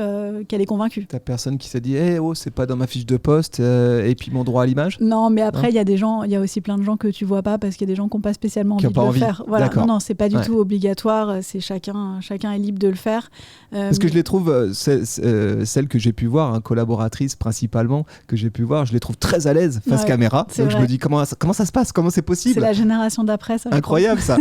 qu'elle est convaincue. T'as personne qui s'est dit c'est pas dans ma fiche de poste et puis mon droit à l'image ? Non, mais après, il y a des gens, il y a aussi plein de gens que tu vois pas parce qu'il y a des gens qui n'ont pas spécialement envie de le faire. Voilà. Non, c'est pas du tout obligatoire, c'est chacun est libre de le faire. Parce que je les trouve, celles que j'ai pu voir, collaboratrices principalement, que j'ai pu voir, je les trouve très à l'aise face caméra. Donc je me dis comment ça se passe, comment c'est possible ? C'est la génération d'après, ça. Incroyable ça.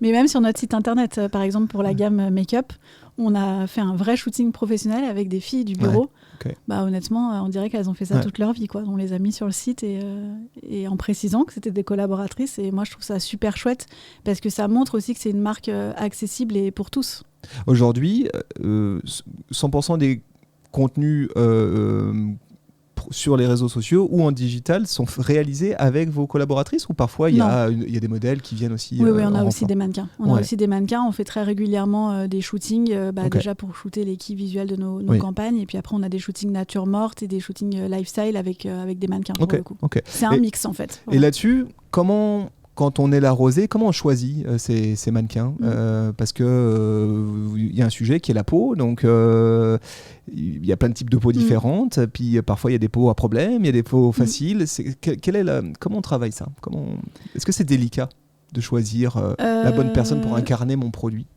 Mais même sur notre site internet, par exemple pour la gamme make-up, on a fait un vrai shooting professionnel avec des filles du bureau. Okay. Honnêtement, on dirait qu'elles ont fait ça toute leur vie, quoi. On les a mis sur le site et en précisant que c'était des collaboratrices. Et moi, je trouve ça super chouette parce que ça montre aussi que c'est une marque accessible et pour tous. Aujourd'hui, 100% des contenus sur les réseaux sociaux ou en digital sont réalisés avec vos collaboratrices ou parfois il y a des modèles qui viennent aussi Oui, on a aussi des mannequins. On fait très régulièrement des shootings déjà pour shooter les keys visuels de nos campagnes et puis après on a des shootings nature morte et des shootings lifestyle avec des mannequins pour le coup. C'est un mix en fait. Voilà. Et là-dessus, quand on est la Rosée, comment on choisit ces mannequins parce que y a un sujet qui est la peau, donc il y a plein de types de peaux différentes, puis parfois il y a des peaux à problème, il y a des peaux faciles. Comment on travaille ça ? Est-ce que c'est délicat de choisir la bonne personne pour incarner mon produit ?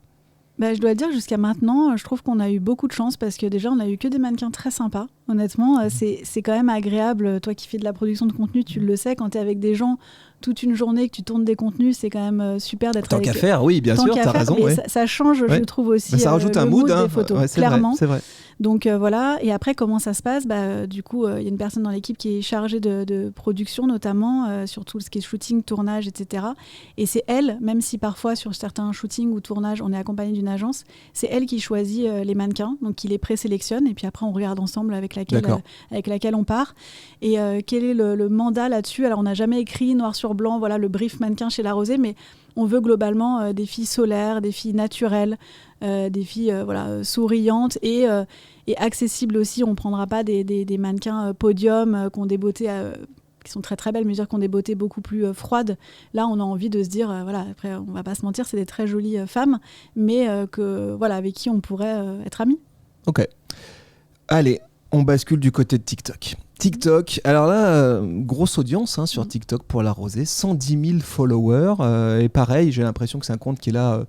Je dois dire, jusqu'à maintenant, je trouve qu'on a eu beaucoup de chance parce que déjà, on n'a eu que des mannequins très sympas. Honnêtement, c'est quand même agréable. Toi qui fais de la production de contenu, tu le sais, quand tu es avec des gens toute une journée, que tu tournes des contenus, c'est quand même super d'être avec eux. Tant qu'à faire, oui, bien sûr, tu as raison. Ça change, je trouve aussi, ça rajoute un mood des photos, clairement. C'est vrai. Donc voilà, et après comment ça se passe ? Du coup, il y a une personne dans l'équipe qui est chargée de production notamment, sur tout ce qui est shooting, tournage, etc. Et c'est elle, même si parfois sur certains shootings ou tournages, on est accompagné d'une agence, c'est elle qui choisit les mannequins, donc qui les présélectionne, et puis après on regarde ensemble avec laquelle on part. Et quel est le mandat là-dessus ? Alors on n'a jamais écrit noir sur blanc, voilà le brief mannequin chez La Rosée, mais on veut globalement des filles solaires, des filles naturelles, des filles souriantes et accessibles aussi. On ne prendra pas des mannequins podium qui ont des beautés qui sont très très belles, mais dire qu'on des beautés beaucoup plus froides. Là, on a envie de se dire, après, on ne va pas se mentir, c'est des très jolies femmes, mais avec qui on pourrait être amis. Ok. Allez, on bascule du côté de TikTok. TikTok, alors là, grosse audience sur TikTok pour La Rosée, 110 000 followers. Et pareil, j'ai l'impression que c'est un compte qui est là,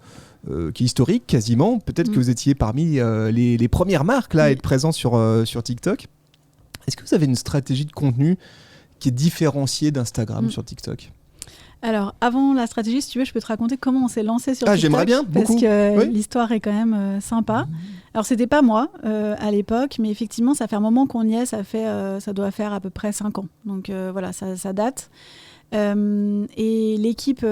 qui est historique quasiment. Peut-être que vous étiez parmi les premières marques là, à être présents sur TikTok. Est-ce que vous avez une stratégie de contenu qui est différencié d'Instagram sur TikTok? Alors, avant la stratégie, si tu veux, je peux te raconter comment on s'est lancé sur TikTok. J'aimerais bien, beaucoup. Parce que l'histoire est quand même sympa. Alors, c'était pas moi à l'époque, mais effectivement, ça fait un moment qu'on y est. Ça doit faire à peu près 5 ans. Donc, voilà, ça date. Et l'équipe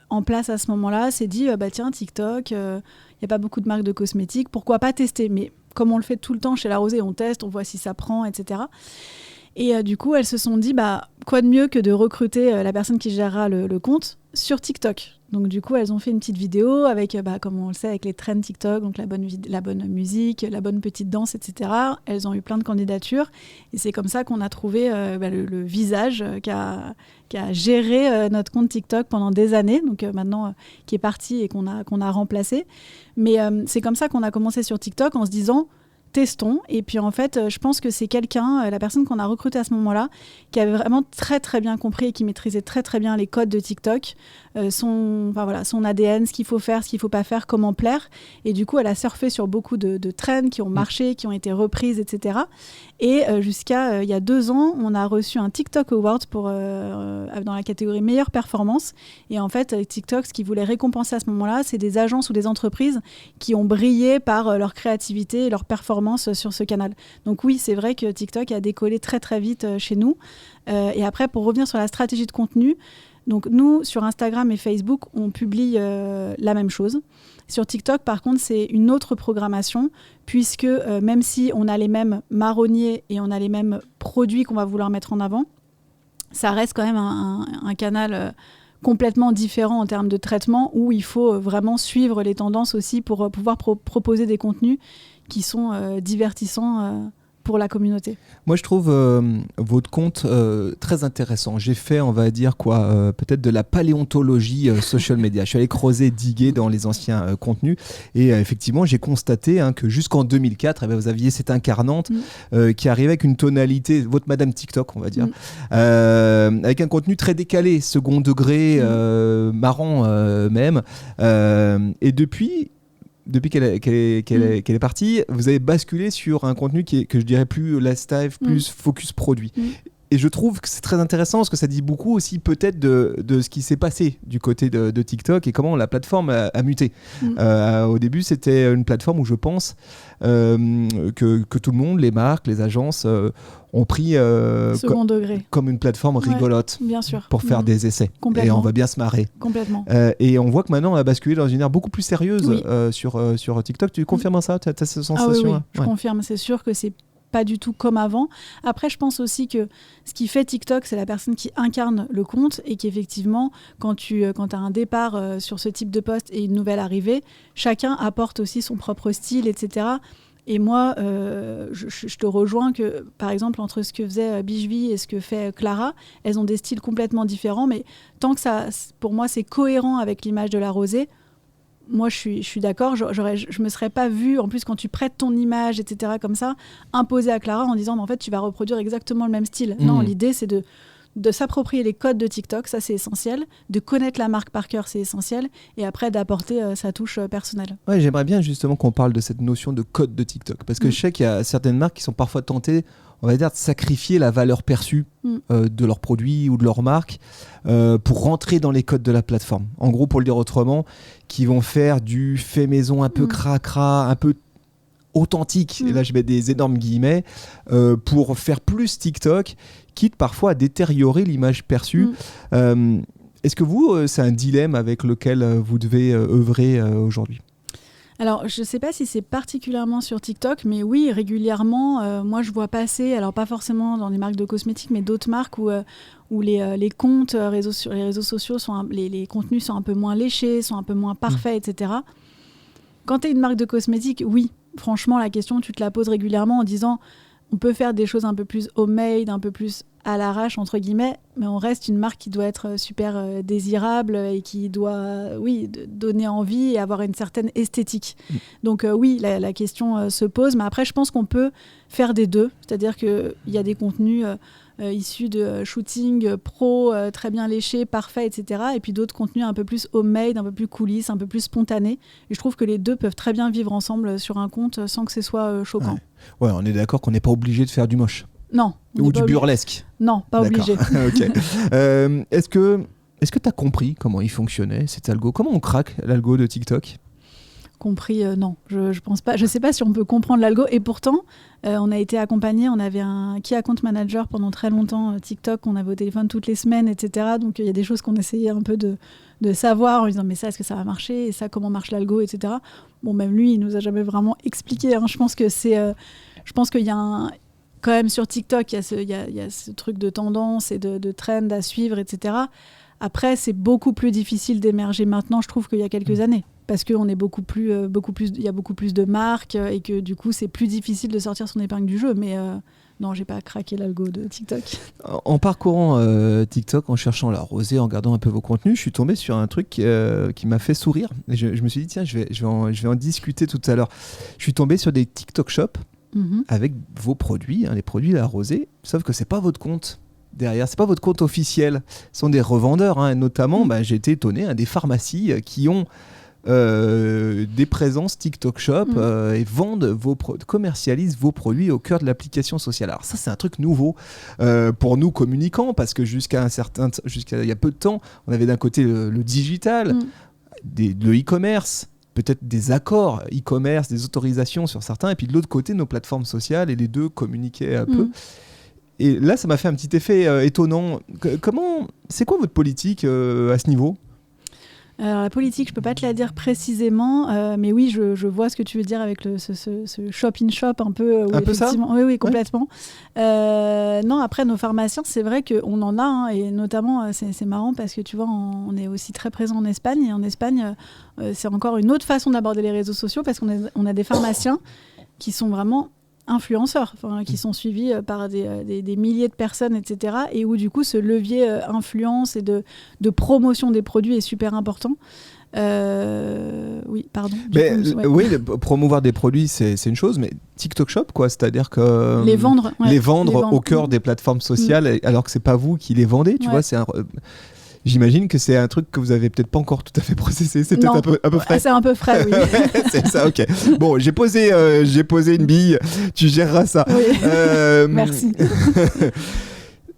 en place à ce moment-là s'est dit, tiens, TikTok, il n'y a pas beaucoup de marques de cosmétiques. Pourquoi pas tester? Mais comme on le fait tout le temps chez La Rosée, on teste, on voit si ça prend, etc. Et du coup, elles se sont dit, quoi de mieux que de recruter la personne qui gérera le compte sur TikTok. Donc du coup, elles ont fait une petite vidéo avec, comme on le sait, avec les trends TikTok, donc la bonne musique, la bonne petite danse, etc. Elles ont eu plein de candidatures. Et c'est comme ça qu'on a trouvé le visage qui a géré notre compte TikTok pendant des années, donc maintenant qui est parti et qu'on a remplacé. Mais c'est comme ça qu'on a commencé sur TikTok en se disant... testons. Et puis en fait, je pense que c'est quelqu'un, la personne qu'on a recrutée à ce moment-là, qui avait vraiment très très bien compris et qui maîtrisait très très bien les codes de TikTok, son ADN, ce qu'il faut faire, ce qu'il ne faut pas faire, comment plaire. Et du coup, elle a surfé sur beaucoup de trends qui ont marché, qui ont été reprises, etc. Et jusqu'à il y a 2 ans, on a reçu un TikTok Award dans la catégorie meilleure performance. Et en fait, TikTok, ce qu'ils voulaient récompenser à ce moment-là, c'est des agences ou des entreprises qui ont brillé par leur créativité et leur performance sur ce canal. Donc oui, c'est vrai que TikTok a décollé très très vite chez nous. Et après, pour revenir sur la stratégie de contenu, donc nous, sur Instagram et Facebook, on publie la même chose. Sur TikTok, par contre, c'est une autre programmation, puisque même si on a les mêmes marronniers et on a les mêmes produits qu'on va vouloir mettre en avant, ça reste quand même un canal complètement différent en termes de traitement, où il faut vraiment suivre les tendances aussi pour pouvoir proposer des contenus qui sont divertissants pour la communauté. Moi, je trouve votre compte très intéressant. J'ai fait, on va dire peut-être de la paléontologie social media. Je suis allé creuser, diguer dans les anciens contenus et effectivement, j'ai constaté que jusqu'en 2004, vous aviez cette incarnante qui arrivait avec une tonalité, votre Madame TikTok, on va dire, avec un contenu très décalé, second degré, marrant même. Et depuis qu'elle est partie, vous avez basculé sur un contenu que je dirais plus lifestyle, plus focus produit. Et je trouve que c'est très intéressant parce que ça dit beaucoup aussi peut-être de ce qui s'est passé du côté de TikTok et comment la plateforme a muté. Au début, c'était une plateforme où je pense que tout le monde, les marques, les agences ont pris second degré comme une plateforme rigolote, bien sûr, pour faire des essais. Et on va bien se marrer. Complètement. Et on voit que maintenant on a basculé dans une ère beaucoup plus sérieuse sur TikTok. Tu confirmes ça? Tu as cette sensation? Oui, je confirme. C'est sûr que c'est pas du tout comme avant. Après, je pense aussi que ce qui fait TikTok, c'est la personne qui incarne le compte et qu'effectivement, quand tu as un départ sur ce type de post et une nouvelle arrivée, chacun apporte aussi son propre style, etc. Et moi, je te rejoins que, par exemple, entre ce que faisait Bijvi et ce que fait Clara, elles ont des styles complètement différents, mais tant que ça, pour moi, c'est cohérent avec l'image de La Rosée, moi, je suis d'accord. Je me serais pas vue, en plus, quand tu prêtes ton image, etc., comme ça, imposer à Clara en disant, mais en fait, tu vas reproduire exactement le même style. Non, l'idée, c'est de s'approprier les codes de TikTok, ça c'est essentiel, de connaître la marque par cœur, c'est essentiel, et après d'apporter sa touche personnelle. Ouais, j'aimerais bien justement qu'on parle de cette notion de code de TikTok, parce que je sais qu'il y a certaines marques qui sont parfois tentées, on va dire, de sacrifier la valeur perçue de leurs produits ou de leur marque pour rentrer dans les codes de la plateforme. En gros, pour le dire autrement, qui vont faire du fait maison un peu cracra, un peu authentique, et là je mets des énormes guillemets, pour faire plus TikTok, quitte parfois à détériorer l'image perçue. Est-ce que vous, c'est un dilemme avec lequel vous devez œuvrer aujourd'hui ? Alors, je ne sais pas si c'est particulièrement sur TikTok, mais oui, régulièrement, moi je vois passer, alors pas forcément dans les marques de cosmétiques, mais d'autres marques où les comptes sur les réseaux sociaux, les contenus sont un peu moins léchés, sont un peu moins parfaits, etc. Quand tu es une marque de cosmétiques, oui, franchement, la question, tu te la poses régulièrement en disant on peut faire des choses un peu plus homemade, un peu plus à l'arrache, entre guillemets, mais on reste une marque qui doit être super désirable et qui doit, donner envie et avoir une certaine esthétique. Donc oui, la question se pose, mais après, je pense qu'on peut faire des deux, c'est-à-dire qu'il y a des contenus issus de shooting pro, très bien léchés, parfaits, etc. Et puis d'autres contenus un peu plus homemade, un peu plus coulisses, un peu plus spontanés. Et je trouve que les deux peuvent très bien vivre ensemble sur un compte sans que ce soit choquant. Ouais, on est d'accord qu'on n'est pas obligé de faire du moche. Non. Ou du burlesque? Non, pas obligé. Ok. Est-ce que tu as compris comment il fonctionnait cet algo? Comment on craque l'algo de TikTok? Compris, non. Je pense pas. Je sais pas si on peut comprendre l'algo. Et pourtant, on a été accompagnés. On avait un key account manager pendant très longtemps, TikTok. On avait au téléphone toutes les semaines, etc. Donc il y a des choses qu'on essayait un peu de savoir en disant mais ça, est-ce que ça va marcher? Et ça, comment marche l'algo, etc. Bon, même lui, il nous a jamais vraiment expliqué. Hein. Je pense qu'il y a quand même sur TikTok, il y a ce truc de tendance et de trend à suivre, etc. Après, c'est beaucoup plus difficile d'émerger maintenant, je trouve, qu'il y a quelques années. Parce qu'il y a beaucoup plus de marques et que du coup, c'est plus difficile de sortir son épingle du jeu. Mais non, j'ai pas craqué l'algo de TikTok. En parcourant TikTok, en cherchant la rosée, en regardant un peu vos contenus, je suis tombé sur un truc qui m'a fait sourire. Et je me suis dit, tiens, je vais en discuter tout à l'heure. Je suis tombé sur des TikTok shops avec vos produits, les produits de la rosée, sauf que c'est pas votre compte. Derrière, c'est pas votre compte officiel. Ce sont des revendeurs, et notamment, j'ai été étonné, des pharmacies qui ont des présences TikTok Shop et commercialisent vos produits au cœur de l'application sociale. Alors ça, c'est un truc nouveau pour nous communicants, parce que jusqu'à il y a peu de temps, on avait d'un côté le digital, le e-commerce, peut-être des accords e-commerce, des autorisations sur certains, et puis de l'autre côté, nos plateformes sociales, et les deux communiquaient un peu. Et là, ça m'a fait un petit effet étonnant. C'est quoi votre politique à ce niveau ? Alors, la politique, je ne peux pas te la dire précisément, mais oui, je vois ce que tu veux dire avec ce shop-in-shop un peu. Un peu ça ? Oui, complètement. Ouais. Non, après, nos pharmaciens, c'est vrai qu'on en a, et notamment, c'est marrant parce que tu vois, on est aussi très présent en Espagne, et en Espagne, c'est encore une autre façon d'aborder les réseaux sociaux, parce qu'on a des pharmaciens qui sont vraiment influenceurs, qui sont suivis par des milliers de personnes, etc. Et où du coup ce levier influence et de promotion des produits est super important. Oui, pardon. Oui, promouvoir des produits, c'est une chose, mais TikTok Shop, quoi, c'est-à-dire que les vendre au cœur des plateformes sociales, alors que c'est pas vous qui les vendez, tu vois, j'imagine que c'est un truc que vous avez peut-être pas encore tout à fait processé. C'est peut-être un peu frais. C'est un peu frais, oui. C'est ça, ok. Bon, j'ai posé une bille. Tu géreras ça. Oui. Merci.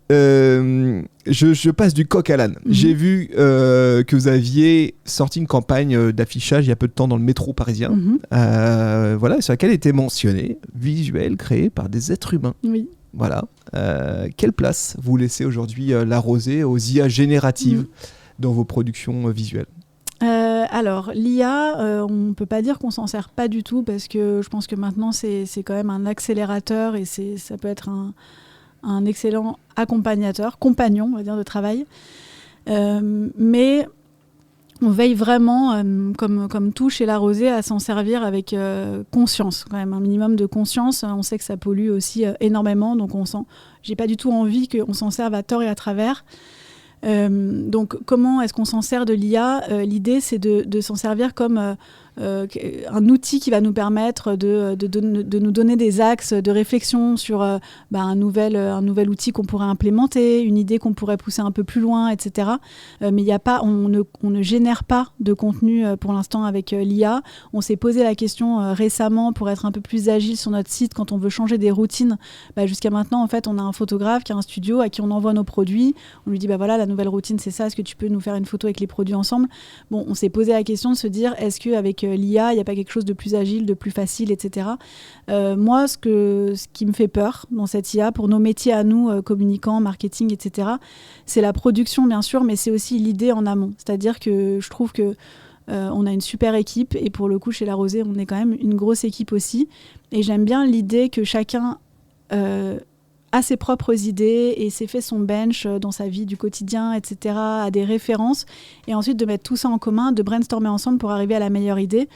Je passe du coq à l'âne. J'ai vu que vous aviez sorti une campagne d'affichage il y a peu de temps dans le métro parisien, sur laquelle était mentionné visuel créé par des êtres humains. Oui. Voilà. Quelle place vous laissez aujourd'hui la rosée aux IA génératives dans vos productions visuelles ? Alors, l'IA, on ne peut pas dire qu'on s'en sert pas du tout, parce que je pense que maintenant, c'est quand même un accélérateur, et ça peut être un excellent compagnon, on va dire, de travail. Mais on veille vraiment, comme tout chez la rosée, à s'en servir avec conscience, quand même, un minimum de conscience. On sait que ça pollue aussi énormément, donc j'ai pas du tout envie qu'on s'en serve à tort et à travers. Donc comment est-ce qu'on s'en sert de l'IA ? L'idée, c'est de s'en servir comme un outil qui va nous permettre de nous donner des axes de réflexion sur un nouvel outil qu'on pourrait implémenter, une idée qu'on pourrait pousser un peu plus loin, etc. Mais on ne génère pas de contenu pour l'instant avec l'IA. On s'est posé la question récemment pour être un peu plus agile sur notre site quand on veut changer des routines. Jusqu'à maintenant, en fait, on a un photographe qui a un studio à qui on envoie nos produits. On lui dit, voilà, la nouvelle routine, c'est ça. Est-ce que tu peux nous faire une photo avec les produits ensemble ? Bon, on s'est posé la question de se dire, est-ce qu'avec l'IA, il n'y a pas quelque chose de plus agile, de plus facile, etc. Moi, ce qui me fait peur dans cette IA, pour nos métiers à nous, communicants, marketing, etc., c'est la production, bien sûr, mais c'est aussi l'idée en amont. C'est-à-dire que je trouve que on a une super équipe, et pour le coup, chez La Rosée, on est quand même une grosse équipe aussi. Et j'aime bien l'idée que chacun a ses propres idées et s'est fait son bench dans sa vie du quotidien, etc., a des références, et ensuite de mettre tout ça en commun, de brainstormer ensemble pour arriver à la meilleure idée.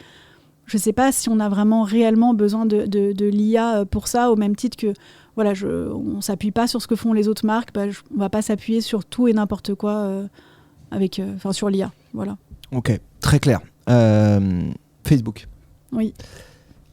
Je ne sais pas si on a vraiment réellement besoin de l'IA pour ça, au même titre que on ne s'appuie pas sur ce que font les autres marques, on ne va pas s'appuyer sur tout et n'importe quoi sur l'IA. Voilà. Ok, très clair. Facebook. Oui.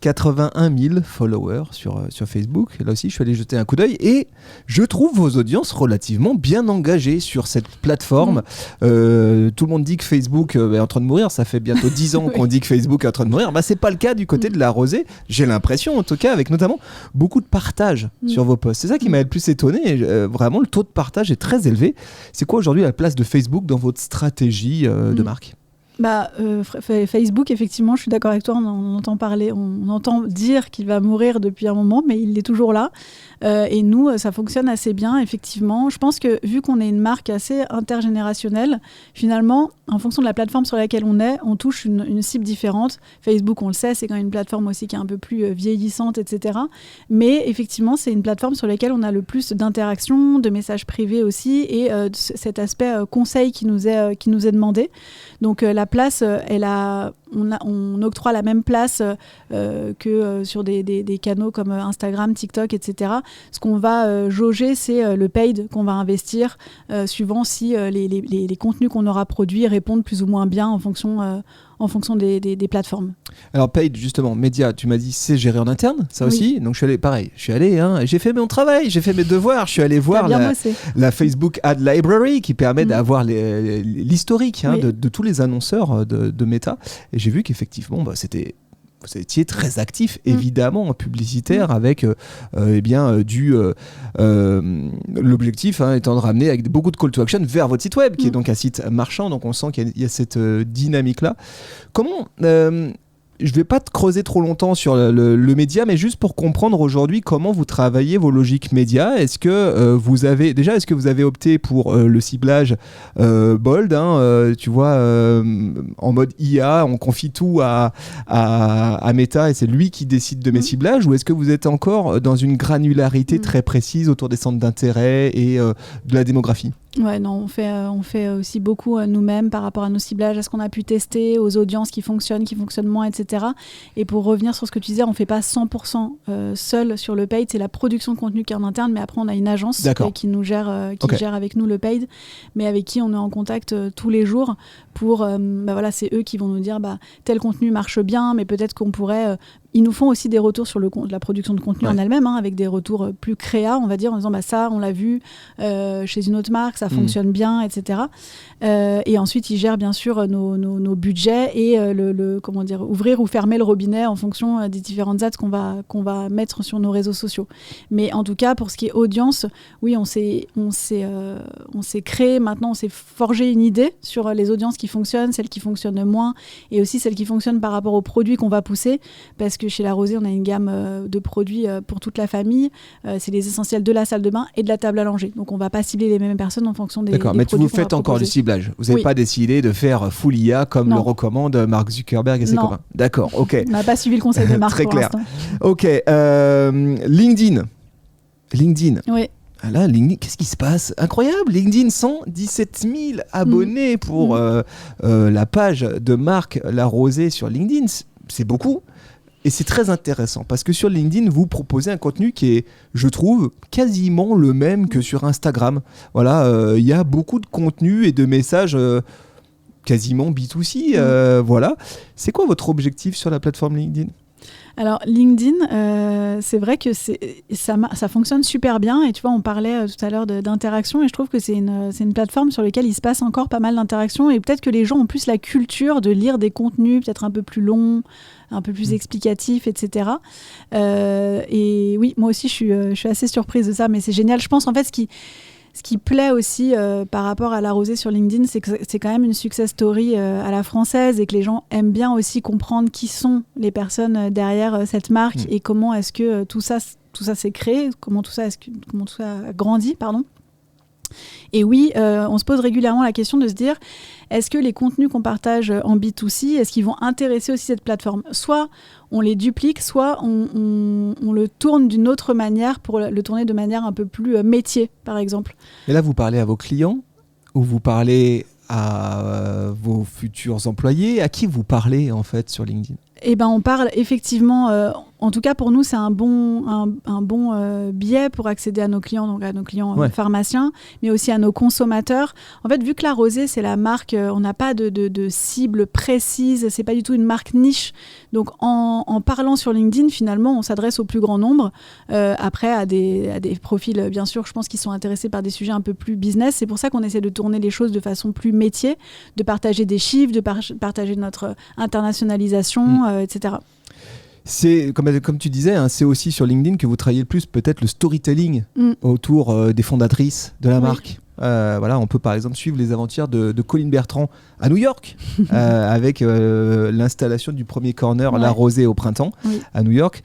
81 000 followers sur Facebook. Là aussi, je suis allé jeter un coup d'œil et je trouve vos audiences relativement bien engagées sur cette plateforme. Tout le monde dit que Facebook est en train de mourir. Ça fait bientôt 10 ans qu'on dit que Facebook est en train de mourir. C'est pas le cas du côté de La Rosée. J'ai l'impression, en tout cas, avec notamment beaucoup de partage sur vos posts. C'est ça qui m'a le plus étonné. Vraiment, le taux de partage est très élevé. C'est quoi aujourd'hui la place de Facebook dans votre stratégie de marque ? Facebook, effectivement, je suis d'accord avec toi, on entend parler, on entend dire qu'il va mourir depuis un moment, mais il est toujours là. Et nous, ça fonctionne assez bien, effectivement. Je pense que vu qu'on est une marque assez intergénérationnelle, finalement, en fonction de la plateforme sur laquelle on est, on touche une cible différente. Facebook, on le sait, c'est quand même une plateforme aussi qui est un peu plus vieillissante, etc. Mais effectivement, c'est une plateforme sur laquelle on a le plus d'interactions, de messages privés aussi, et cet aspect conseil qui nous est demandé. Donc la place, on octroie la même place que sur des canaux comme Instagram, TikTok, etc. Ce qu'on va jauger, c'est le paid qu'on va investir, suivant si les contenus qu'on aura produits répondent plus ou moins bien en fonction des plateformes. Alors paid, justement, média, tu m'as dit c'est géré en interne, ça aussi. Donc je suis allé, pareil, j'ai fait mon travail, j'ai fait mes devoirs, je suis allé voir la Facebook Ad Library qui permet d'avoir l'historique de tous les annonceurs de Meta. Et j'ai vu qu'effectivement, vous étiez très actif, évidemment, en publicitaire, avec l'objectif étant de ramener avec beaucoup de call to action vers votre site web, qui est donc un site marchand. Donc on sent qu'il y a cette dynamique-là. Comment... je ne vais pas te creuser trop longtemps sur le média, mais juste pour comprendre aujourd'hui comment vous travaillez vos logiques médias. Est-ce que vous avez opté pour le ciblage bold, tu vois, en mode IA, on confie tout à Meta et c'est lui qui décide de mes ciblages, ou est-ce que vous êtes encore dans une granularité très précise autour des centres d'intérêt et de la démographie ? Ouais, non, on fait aussi beaucoup nous-mêmes par rapport à nos ciblages, à ce qu'on a pu tester, aux audiences qui fonctionnent moins, etc. Et pour revenir sur ce que tu disais, on ne fait pas 100% seul sur le paid, c'est la production de contenu qui est en interne, mais après on a une agence qui nous gère, gère avec nous le paid, mais avec qui on est en contact tous les jours pour, c'est eux qui vont nous dire tel contenu marche bien, mais peut-être qu'on pourrait... Ils nous font aussi des retours sur la production de contenu en elle-même, avec des retours plus créa, on va dire, en disant ça, on l'a vu chez une autre marque, ça fonctionne bien, etc. Et ensuite, ils gèrent bien sûr nos budgets et ouvrir ou fermer le robinet en fonction des différentes ads qu'on va mettre sur nos réseaux sociaux. Mais en tout cas, pour ce qui est audience, oui, on s'est créé, maintenant, on s'est forgé une idée sur les audiences qui fonctionnent, celles qui fonctionnent moins, et aussi celles qui fonctionnent par rapport aux produits qu'on va pousser, parce que chez La Rosée, on a une gamme de produits pour toute la famille. C'est les essentiels de la salle de bain et de la table à langer. Donc, on ne va pas cibler les mêmes personnes en fonction des produits. D'accord, mais vous faites encore du ciblage. Vous n'avez pas décidé de faire full IA comme le recommande Mark Zuckerberg et ses copains. D'accord, ok. On n'a pas suivi le conseil de Marc Très pour clair. l'instant. Ok. LinkedIn. Oui. Là, LinkedIn, qu'est-ce qui se passe ? Incroyable, LinkedIn, 117 000 abonnés pour la page de Marc La Rosée sur LinkedIn. C'est beaucoup. Et c'est très intéressant parce que sur LinkedIn, vous proposez un contenu qui est, je trouve, quasiment le même que sur Instagram. Voilà, y a beaucoup de contenu et de messages quasiment B2C. Voilà. C'est quoi votre objectif sur la plateforme LinkedIn ? Alors LinkedIn, c'est vrai que ça fonctionne super bien et tu vois, on parlait tout à l'heure d'interaction et je trouve que c'est une plateforme sur laquelle il se passe encore pas mal d'interactions et peut-être que les gens ont plus la culture de lire des contenus peut-être un peu plus longs, un peu plus explicatifs, etc. Et oui, moi aussi je suis assez surprise de ça, mais c'est génial. Je pense en fait ce qui plaît aussi par rapport à La Rosée sur LinkedIn, c'est que c'est quand même une success story à la française et que les gens aiment bien aussi comprendre qui sont les personnes derrière cette marque et comment est-ce que tout ça s'est créé, comment tout ça a grandi, pardon. Et oui, on se pose régulièrement la question de se dire, est-ce que les contenus qu'on partage en B2C, est-ce qu'ils vont intéresser aussi cette plateforme ? Soit on les duplique, soit on le tourne d'une autre manière pour le tourner de manière un peu plus métier, par exemple. Et là, vous parlez à vos clients ou vous parlez à vos futurs employés ? À qui vous parlez en fait sur LinkedIn ? Eh ben, on parle effectivement... en tout cas, pour nous, c'est un bon biais pour accéder à nos clients, donc à nos clients pharmaciens, mais aussi à nos consommateurs. En fait, vu que la rosée, c'est la marque, on n'a pas de cible précise, c'est pas du tout une marque niche. Donc, en parlant sur LinkedIn, finalement, on s'adresse au plus grand nombre. Après, à des profils, bien sûr, je pense qu'ils sont intéressés par des sujets un peu plus business. C'est pour ça qu'on essaie de tourner les choses de façon plus métier, de partager des chiffres, de partager notre internationalisation, etc. C'est, comme tu disais, hein, c'est aussi sur LinkedIn que vous travaillez le plus peut-être le storytelling autour des fondatrices de la marque. Voilà, on peut par exemple suivre les aventures de Colline Bertrand à New York avec l'installation du premier corner La Rosée au printemps à New York.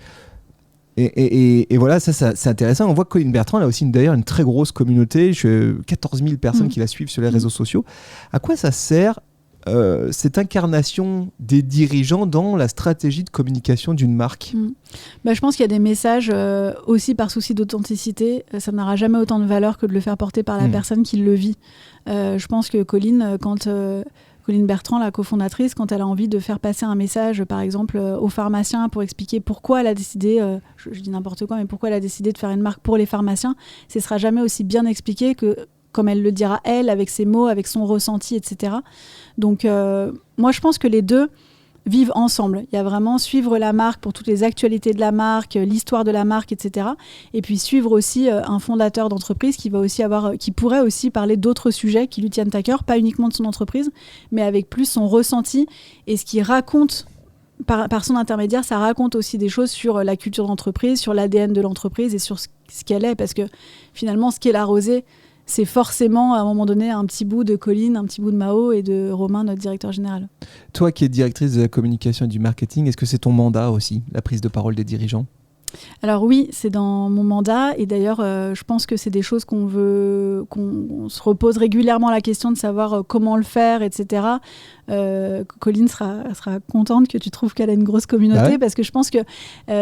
Et voilà, ça c'est intéressant. On voit que Colline Bertrand elle a aussi d'ailleurs une très grosse communauté, 14 000 personnes qui la suivent sur les réseaux sociaux. À quoi ça sert cette incarnation des dirigeants dans la stratégie de communication d'une marque? Je pense qu'il y a des messages aussi par souci d'authenticité. Ça n'aura jamais autant de valeur que de le faire porter par la personne qui le vit. Je pense que Colline, Colline Bertrand, la cofondatrice, quand elle a envie de faire passer un message, par exemple, aux pharmaciens pour expliquer pourquoi elle a décidé, je dis n'importe quoi, mais pourquoi elle a décidé de faire une marque pour les pharmaciens, ce ne sera jamais aussi bien expliqué que comme elle le dira elle, avec ses mots, avec son ressenti, etc. Donc, moi, je pense que les deux vivent ensemble. Il y a vraiment suivre la marque pour toutes les actualités de la marque, l'histoire de la marque, etc. Et puis suivre aussi un fondateur d'entreprise qui pourrait aussi parler d'autres sujets qui lui tiennent à cœur, pas uniquement de son entreprise, mais avec plus son ressenti et ce qu'il raconte. Par son intermédiaire, ça raconte aussi des choses sur la culture d'entreprise, sur l'ADN de l'entreprise et sur ce qu'elle est. Parce que finalement, ce qu'est la rosée, c'est forcément, à un moment donné, un petit bout de Colline, un petit bout de Mao et de Romain, notre directeur général. Toi qui es directrice de la communication et du marketing, est-ce que c'est ton mandat aussi, la prise de parole des dirigeants ? Alors oui, c'est dans mon mandat et d'ailleurs, je pense que c'est des choses qu'on se repose régulièrement la question de savoir comment le faire, etc. Colline sera contente que tu trouves qu'elle a une grosse communauté parce que je pense que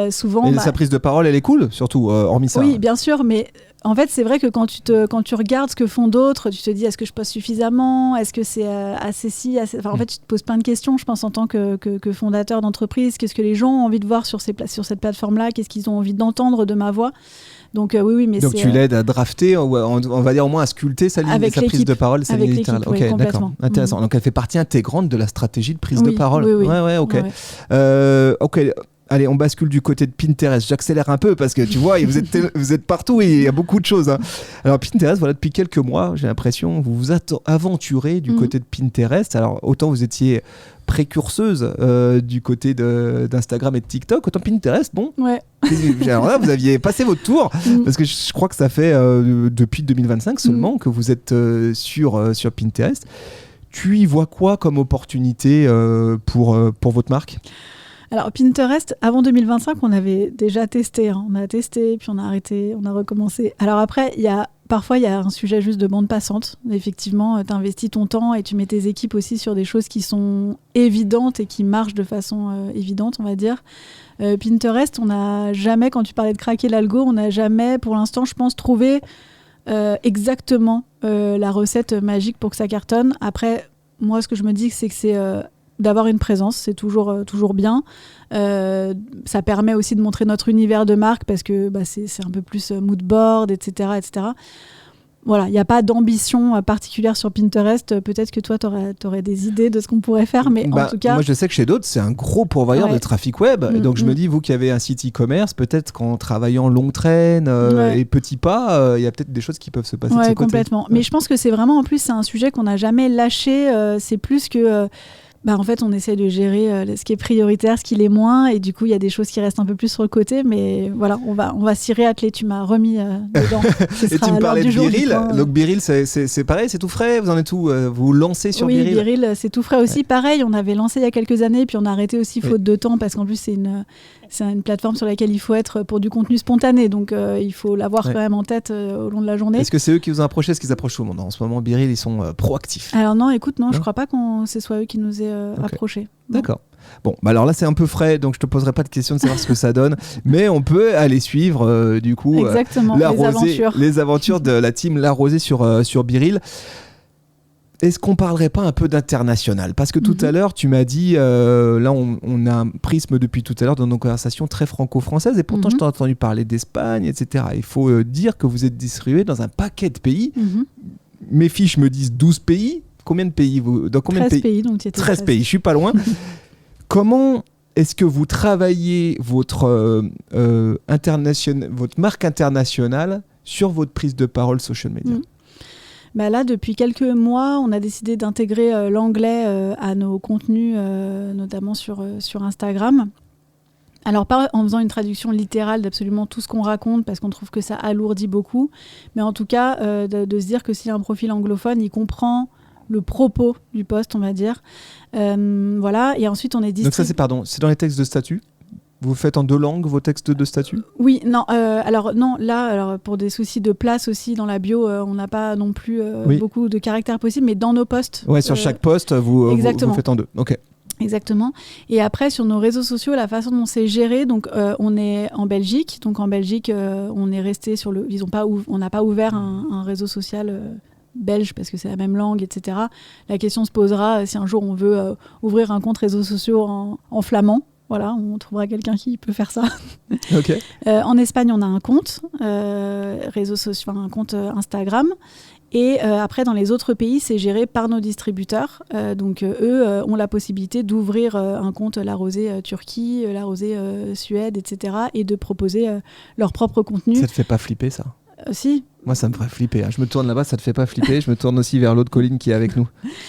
souvent... sa prise de parole, elle est cool, surtout, hormis ça. Oui, bien sûr, mais... En fait, c'est vrai que quand tu regardes ce que font d'autres, tu te dis est-ce que je poste suffisamment ? Est-ce que c'est assez si assez... Enfin, en fait, tu te poses plein de questions, je pense, en tant que fondateur d'entreprise. Qu'est-ce que les gens ont envie de voir sur cette plateforme-là ? Qu'est-ce qu'ils ont envie d'entendre de ma voix ? Donc, oui, mais donc tu l'aides à drafter, on va dire au moins à sculpter sa prise de parole, sa ligne littérale. Ok, d'accord, intéressant. Donc elle fait partie intégrante de la stratégie de prise de parole. Oui. Ouais, ok. Ouais. Ok. Allez, on bascule du côté de Pinterest. J'accélère un peu parce que tu vois, vous êtes partout et il y a beaucoup de choses. Hein. Alors Pinterest, voilà, depuis quelques mois, j'ai l'impression, vous vous aventurez du côté de Pinterest. Alors autant vous étiez précurseuse du côté d'Instagram et de TikTok, autant Pinterest, bon. Ouais. Alors là, vous aviez passé votre tour parce que je crois que ça fait depuis 2025 seulement que vous êtes sur Pinterest. Tu y vois quoi comme opportunité pour votre marque ? Alors Pinterest, avant 2025, on avait déjà testé. On a testé, puis on a arrêté, on a recommencé. Alors après, parfois, il y a un sujet juste de bande passante. Effectivement, tu investis ton temps et tu mets tes équipes aussi sur des choses qui sont évidentes et qui marchent de façon évidente, on va dire. Pinterest, on n'a jamais, quand tu parlais de craquer l'algo, on n'a jamais, pour l'instant, je pense, trouvé exactement la recette magique pour que ça cartonne. Après, moi, ce que je me dis, c'est que c'est... d'avoir une présence, c'est toujours bien. Ça permet aussi de montrer notre univers de marque parce que c'est un peu plus mood board, etc. etc. Voilà, il n'y a pas d'ambition particulière sur Pinterest. Peut-être que toi, tu aurais des idées de ce qu'on pourrait faire, mais en tout cas... Moi, je sais que chez d'autres, c'est un gros pourvoyeur de trafic web. Et donc, je me dis, vous qui avez un site e-commerce, peut-être qu'en travaillant longue traîne et petits pas, il y a peut-être des choses qui peuvent se passer de ce côté. Complètement. Mais je pense que c'est vraiment, en plus, c'est un sujet qu'on n'a jamais lâché. C'est plus que... en fait, on essaie de gérer ce qui est prioritaire, ce qui l'est moins, et du coup, il y a des choses qui restent un peu plus sur le côté, mais voilà, on va s'y réatteler. Tu m'as remis dedans. Et tu me parlais de Biril. Donc Biril, c'est pareil, c'est tout frais. Vous en êtes où ? Vous lancez sur Biril ? Oui, Biril, c'est tout frais aussi. Pareil, on avait lancé il y a quelques années, puis on a arrêté aussi faute de temps, parce qu'en plus, c'est une plateforme sur laquelle il faut être pour du contenu spontané, donc il faut l'avoir quand même en tête au long de la journée. Est-ce que c'est eux qui vous ont approché ? Est-ce qu'ils approchent tout le monde ? En ce moment, Biril, ils sont proactifs. Alors non, écoute, non, je crois pas que ce soit eux qui nous aient approchés. D'accord. Bon, alors là c'est un peu frais, donc je te poserai pas de question de savoir ce que ça donne, mais on peut aller suivre du coup exactement, les aventures de la team La Rosée sur Biril. est-ce qu'on parlerait pas un peu d'international ? Parce que tout à l'heure, tu m'as dit, là on a un prisme depuis tout à l'heure dans nos conversations très franco-françaises, et pourtant je t'ai entendu parler d'Espagne, etc. Il faut dire que vous êtes distribué dans un paquet de pays. Mes fiches me disent 12 pays. Combien de pays dans combien 13 de pays, donc tu étais 13 pays, je suis pas loin. Comment est-ce que vous travaillez votre marque internationale sur votre prise de parole social media ? Bah là, depuis quelques mois, on a décidé d'intégrer l'anglais à nos contenus, notamment sur Instagram. Alors, pas en faisant une traduction littérale d'absolument tout ce qu'on raconte, parce qu'on trouve que ça alourdit beaucoup, mais en tout cas, de se dire que s'il y a un profil anglophone, il comprend le propos du post, on va dire. Voilà, et ensuite, on est distribué... Donc ça, c'est dans les textes de statut ? Vous faites en 2 langues vos textes de statut ? Oui, non. Alors pour des soucis de place aussi dans la bio, on n'a pas non plus beaucoup de caractères possibles, mais dans nos posts. Ouais, sur chaque post, vous faites en 2. Ok. Exactement. Et après, sur nos réseaux sociaux, la façon dont c'est géré, donc on est en Belgique. Donc en Belgique, on est resté sur le. On n'a pas ouvert un réseau social belge parce que c'est la même langue, etc. La question se posera si un jour on veut ouvrir un compte réseaux sociaux en flamand. Voilà, on trouvera quelqu'un qui peut faire ça. Okay. En Espagne, on a un compte réseaux sociaux, un compte Instagram. Et après, dans les autres pays, c'est géré par nos distributeurs. Donc, eux ont la possibilité d'ouvrir un compte La Rosée Turquie, La Rosée Suède, etc. et de proposer leur propre contenu. Ça te fait pas flipper, ça ? Si. Moi, ça me ferait flipper. Je me tourne là-bas, ça te fait pas flipper. Je me tourne aussi vers l'autre Colline qui est avec nous.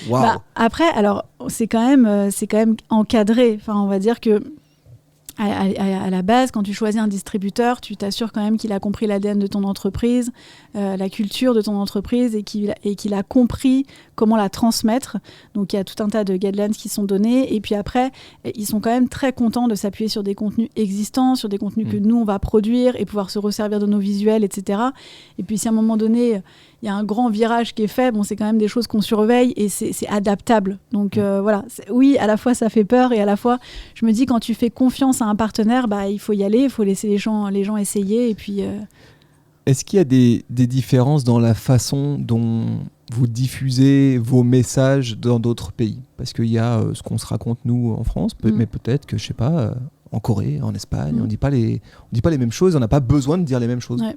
Waouh. Après, alors, c'est quand même encadré. Enfin, on va dire que à la base, quand tu choisis un distributeur, tu t'assures quand même qu'il a compris l'ADN de ton entreprise, la culture de ton entreprise et qu'il a compris comment la transmettre. Donc, il y a tout un tas de guidelines qui sont donnés. Et puis après, ils sont quand même très contents de s'appuyer sur des contenus existants, sur des contenus que nous, on va produire et pouvoir se resservir de nos visuels, etc. Et puis, si à un moment donné, il y a un grand virage qui est fait, c'est quand même des choses qu'on surveille et c'est adaptable. Donc voilà, oui, à la fois ça fait peur et à la fois, je me dis quand tu fais confiance à un partenaire, il faut y aller, il faut laisser les gens essayer. Et puis, Est-ce qu'il y a des différences dans la façon dont vous diffusez vos messages dans d'autres pays ? Parce qu'il y a ce qu'on se raconte nous en France, mais peut-être que, je sais pas, en Corée, en Espagne, on dit pas les mêmes choses, on n'a pas besoin de dire les mêmes choses. Ouais.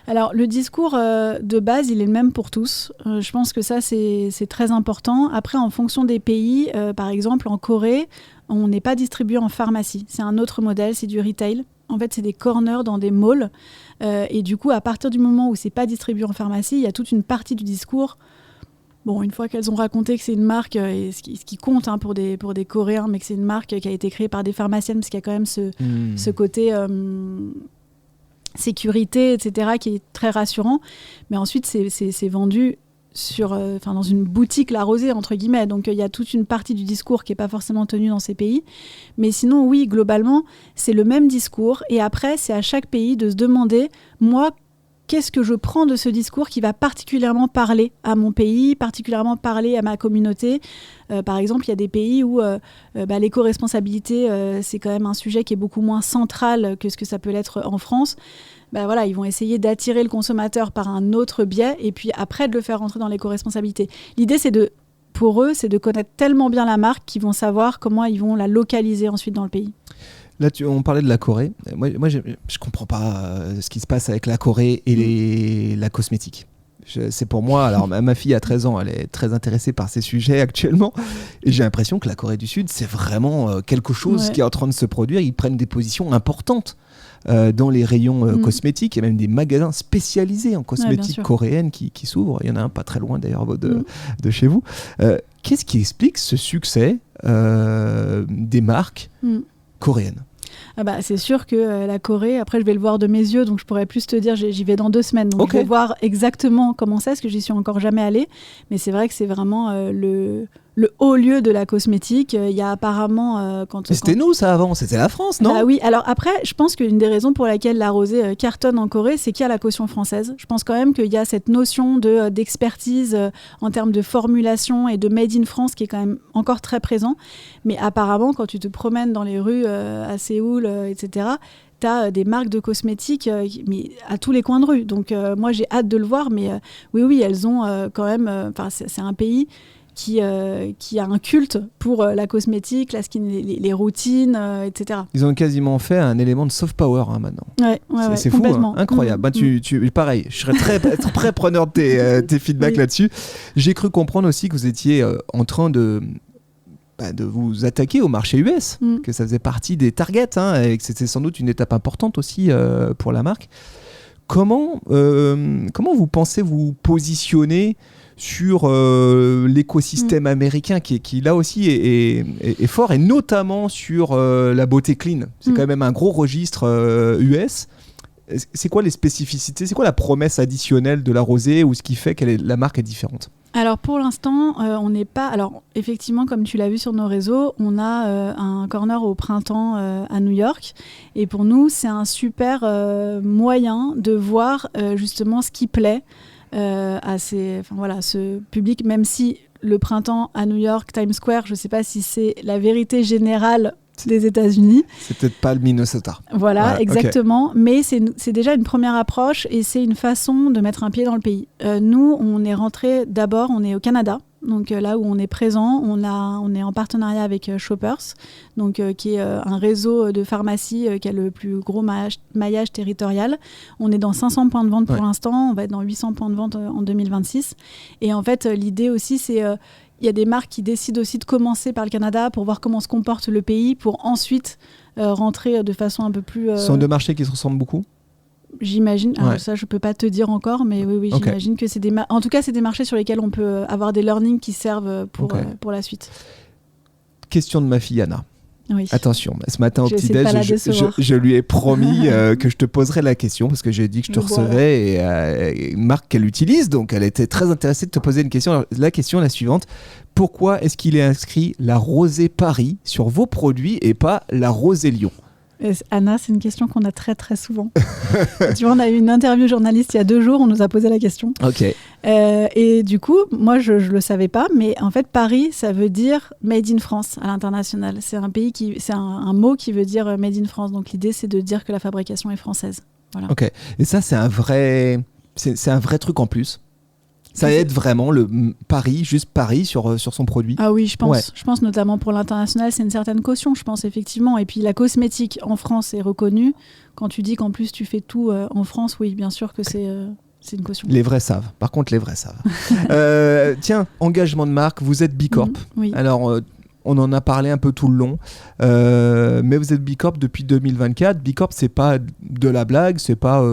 Alors, le discours de base, il est le même pour tous. Je pense que ça, c'est très important. Après, en fonction des pays, par exemple, en Corée, on n'est pas distribué en pharmacie. C'est un autre modèle, c'est du retail. En fait, c'est des corners dans des malls. Et du coup, à partir du moment où c'est pas distribué en pharmacie, il y a toute une partie du discours. Bon, une fois qu'elles ont raconté que c'est une marque, et ce qui compte pour des Coréens, mais que c'est une marque qui a été créée par des pharmaciennes, parce qu'il y a quand même ce côté... sécurité, etc., qui est très rassurant. Mais ensuite, c'est vendu dans une boutique La Rosée, entre guillemets. Donc, il y a toute une partie du discours qui n'est pas forcément tenue dans ces pays. Mais sinon, oui, globalement, c'est le même discours. Et après, c'est à chaque pays de se demander, moi, qu'est-ce que je prends de ce discours qui va particulièrement parler à mon pays, particulièrement parler à ma communauté. Par exemple, il y a des pays où l'éco-responsabilité, c'est quand même un sujet qui est beaucoup moins central que ce que ça peut l'être en France. Voilà, ils vont essayer d'attirer le consommateur par un autre biais et puis après de le faire rentrer dans l'éco-responsabilité. L'idée, pour eux, c'est de connaître tellement bien la marque qu'ils vont savoir comment ils vont la localiser ensuite dans le pays. Là, on parlait de la Corée. Moi, je comprends pas ce qui se passe avec la Corée et la cosmétique. C'est pour moi, alors ma fille a 13 ans, elle est très intéressée par ces sujets actuellement. Et j'ai l'impression que la Corée du Sud, c'est vraiment quelque chose qui est en train de se produire. Ils prennent des positions importantes dans les rayons cosmétiques. Il y a même des magasins spécialisés en cosmétique coréenne qui s'ouvrent. Il y en a un pas très loin d'ailleurs de chez vous. Qu'est-ce qui explique ce succès des marques coréennes ? C'est sûr que la Corée, après je vais le voir de mes yeux, donc je pourrais plus te dire, j'y vais dans 2 semaines, donc je vais voir exactement comment c'est, parce que j'y suis encore jamais allée, mais c'est vrai que c'est vraiment le haut lieu de la cosmétique. Il y a apparemment... C'était nous ça avant, c'était la France, non ? Oui, alors après, je pense qu'une des raisons pour laquelle La Rosée cartonne en Corée, c'est qu'il y a la caution française. Je pense quand même qu'il y a cette notion d'expertise en termes de formulation et de made in France qui est quand même encore très présent. Mais apparemment, quand tu te promènes dans les rues à Séoul, etc., tu as des marques de cosmétiques mais à tous les coins de rue. Donc moi, j'ai hâte de le voir, mais oui, elles ont quand même... c'est un pays qui a un culte pour la cosmétique, la skin, les routines, etc. Ils ont quasiment fait un élément de soft power maintenant. C'est fou, hein, incroyable. Pareil, je serais très preneur de tes feedbacks là-dessus. J'ai cru comprendre aussi que vous étiez en train de vous attaquer au marché US, que ça faisait partie des targets, et que c'était sans doute une étape importante aussi pour la marque. Comment vous pensez vous positionner sur l'écosystème américain qui là aussi est fort, et notamment sur la beauté clean. C'est quand même un gros registre US. C'est quoi les spécificités? C'est quoi la promesse additionnelle de la rosée, ou ce qui fait que la marque est différente? Alors pour l'instant, on n'est pas... Alors effectivement, comme tu l'as vu sur nos réseaux, on a un corner au printemps à New York. Et pour nous, c'est un super moyen de voir justement ce qui plaît à ce public, même si le printemps à New York, Times Square, je ne sais pas si c'est la vérité générale des États-Unis. C'est peut-être pas le Minnesota. Voilà, exactement. Okay. Mais c'est déjà une première approche, et c'est une façon de mettre un pied dans le pays. Nous, on est rentré d'abord, on est au Canada. Donc là où on est présent, on est en partenariat avec Shoppers, donc, qui est un réseau de pharmacies qui a le plus gros maillage territorial. On est dans 500 points de vente pour l'instant, on va être dans 800 points de vente en 2026. Et en fait, l'idée aussi, c'est... il y a des marques qui décident aussi de commencer par le Canada pour voir comment se comporte le pays, pour ensuite rentrer de façon un peu plus... Ce sont deux marchés qui se ressemblent beaucoup ? J'imagine, alors ça je peux pas te dire encore, mais oui, okay. J'imagine que c'est en tout cas c'est des marchés sur lesquels on peut avoir des learnings qui servent pour la suite. Question de ma fille Anna. Oui. Attention, ce matin au petit-déj, je lui ai promis que je te poserais la question, parce que j'ai dit que je te recevais, et une marque qu'elle utilise, donc elle était très intéressée de te poser une question. Alors, la question est la suivante: pourquoi est-ce qu'il est inscrit la Rosée Paris sur vos produits et pas la Rosée Lyon? Anna, c'est une question qu'on a très très souvent. Tu vois, on a eu une interview journaliste il y a 2 jours, on nous a posé la question. Ok. Et du coup, moi je le savais pas, mais en fait Paris, ça veut dire Made in France à l'international. C'est un mot qui veut dire Made in France. Donc l'idée, c'est de dire que la fabrication est française. Voilà. Ok. Et ça, c'est un vrai truc en plus. Ça aide vraiment juste Paris sur son produit. Ah oui, je pense. Ouais. Je pense notamment pour l'international, c'est une certaine caution, je pense, effectivement. Et puis la cosmétique en France est reconnue. Quand tu dis qu'en plus tu fais tout en France, oui, bien sûr que c'est une caution. Les vrais savent. Par contre, les vrais savent. Tiens, engagement de marque, vous êtes B Corp. Oui. Alors, on en a parlé un peu tout le long, mais vous êtes B Corp depuis 2024. B Corp, c'est pas de la blague, c'est pas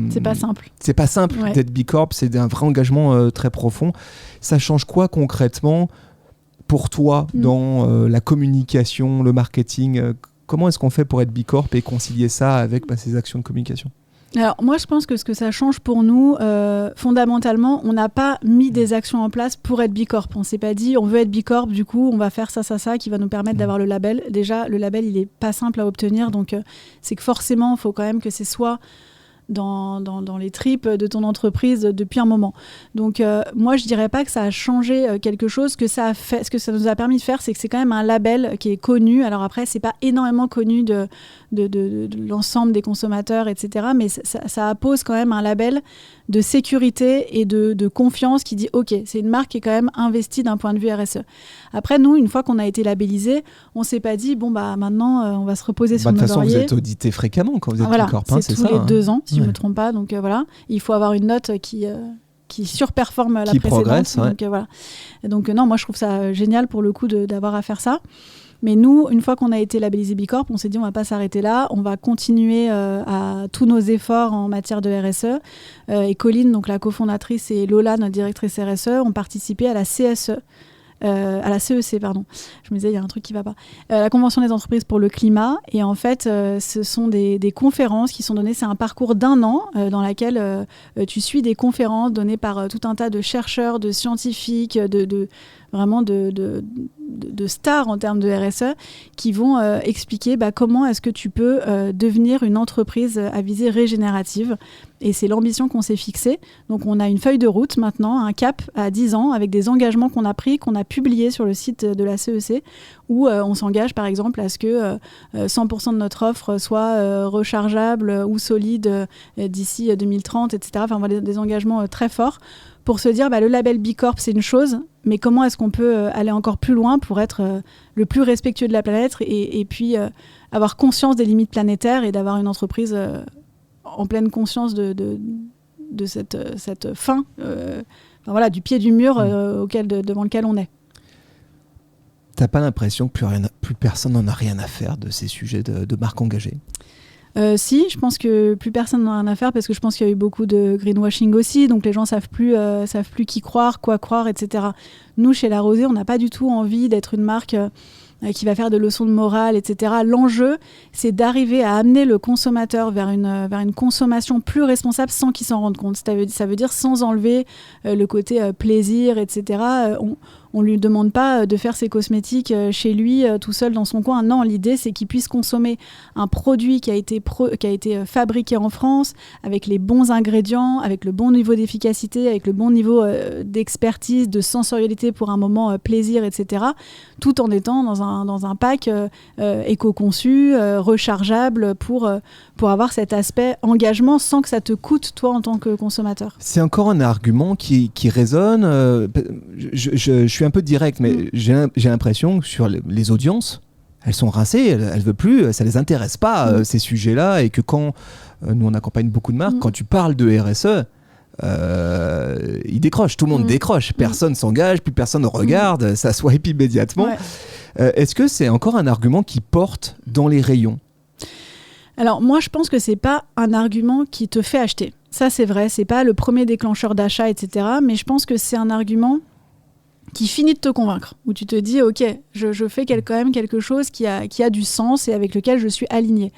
c'est pas simple. C'est pas simple d'être B Corp, c'est un vrai engagement très profond. Ça change quoi concrètement pour toi dans la communication, le marketing? Comment est-ce qu'on fait pour être B Corp et concilier ça avec ces actions de communication? Alors moi je pense que ce que ça change pour nous, fondamentalement, on n'a pas mis des actions en place pour être B Corp. On s'est pas dit on veut être B Corp, du coup on va faire ça qui va nous permettre d'avoir le label. Déjà le label il est pas simple à obtenir, donc c'est que forcément il faut quand même que c'est soit dans les tripes de ton entreprise depuis un moment. Donc moi je dirais pas que ça a changé quelque chose. Ce que ça nous a permis de faire, c'est que c'est quand même un label qui est connu. Alors après c'est pas énormément connu de l'ensemble des consommateurs, etc. Mais ça appose quand même un label de sécurité et de confiance qui dit ok, c'est une marque qui est quand même investie d'un point de vue RSE. Après nous, une fois qu'on a été labellisé, on s'est pas dit bon bah maintenant on va se reposer sur nos lauriers. De toute façon vous êtes audité fréquemment quand vous êtes B Corp, c'est tous les 2 ans si je me trompe pas. Donc voilà, il faut avoir une note qui surperforme la précédente. Progresse, donc voilà. Et donc non, moi je trouve ça génial pour le coup d'avoir à faire ça. Mais nous, une fois qu'on a été labellisé B Corp, on s'est dit on va pas s'arrêter là, on va continuer à tous nos efforts en matière de RSE. Et Colline, donc la cofondatrice, et Lola, notre directrice RSE, ont participé à la CSE. À la CEC, pardon. Je me disais, il y a un truc qui ne va pas. La Convention des entreprises pour le climat. Et en fait, ce sont des conférences qui sont données. C'est un parcours d'1 an dans lequel tu suis des conférences données par tout un tas de chercheurs, de scientifiques, vraiment de stars en termes de RSE qui vont expliquer comment est-ce que tu peux devenir une entreprise à visée régénérative. Et c'est l'ambition qu'on s'est fixée. Donc on a une feuille de route maintenant, un cap à 10 ans avec des engagements qu'on a pris, qu'on a publiés sur le site de la CEC, où on s'engage par exemple à ce que 100% de notre offre soit rechargeable ou solide d'ici 2030, etc. Enfin voilà, des engagements très forts pour se dire le label B Corp c'est une chose, mais comment est-ce qu'on peut aller encore plus loin pour être le plus respectueux de la planète et puis avoir conscience des limites planétaires et d'avoir une entreprise en pleine conscience de cette fin, du pied du mur devant lequel on est. T'as pas l'impression que plus personne n'en a rien à faire de ces sujets de marque engagée ? Si, je pense que plus personne n'en a rien à faire parce que je pense qu'il y a eu beaucoup de greenwashing aussi, donc les gens savent plus qui croire, quoi croire, etc. Nous, chez La Rosée, on n'a pas du tout envie d'être une marque qui va faire des leçons de morale, etc. L'enjeu, c'est d'arriver à amener le consommateur vers une consommation plus responsable sans qu'il s'en rende compte. Ça veut dire sans enlever le côté plaisir, etc. On lui demande pas de faire ses cosmétiques chez lui, tout seul dans son coin. Non, l'idée, c'est qu'il puisse consommer un produit qui a été fabriqué en France, avec les bons ingrédients, avec le bon niveau d'efficacité, avec le bon niveau d'expertise, de sensorialité pour un moment plaisir, etc. Tout en étant dans un pack éco-conçu, rechargeable pour avoir cet aspect engagement sans que ça te coûte, toi, en tant que consommateur. C'est encore un argument qui résonne. Je suis un peu direct, mais j'ai l'impression que sur les audiences, elles sont rincées, elles veulent plus, ça les intéresse pas, ces sujets-là, et que quand nous on accompagne beaucoup de marques, quand tu parles de RSE, ils décrochent, tout le monde décroche, personne s'engage, plus personne regarde, ça swipe immédiatement. Ouais. Est-ce que c'est encore un argument qui porte dans les rayons ? Alors moi je pense que c'est pas un argument qui te fait acheter. Ça c'est vrai, c'est pas le premier déclencheur d'achat, etc. Mais je pense que c'est un argument qui finit de te convaincre, où tu te dis ok, je fais quand même quelque chose qui a du sens et avec lequel je suis alignée.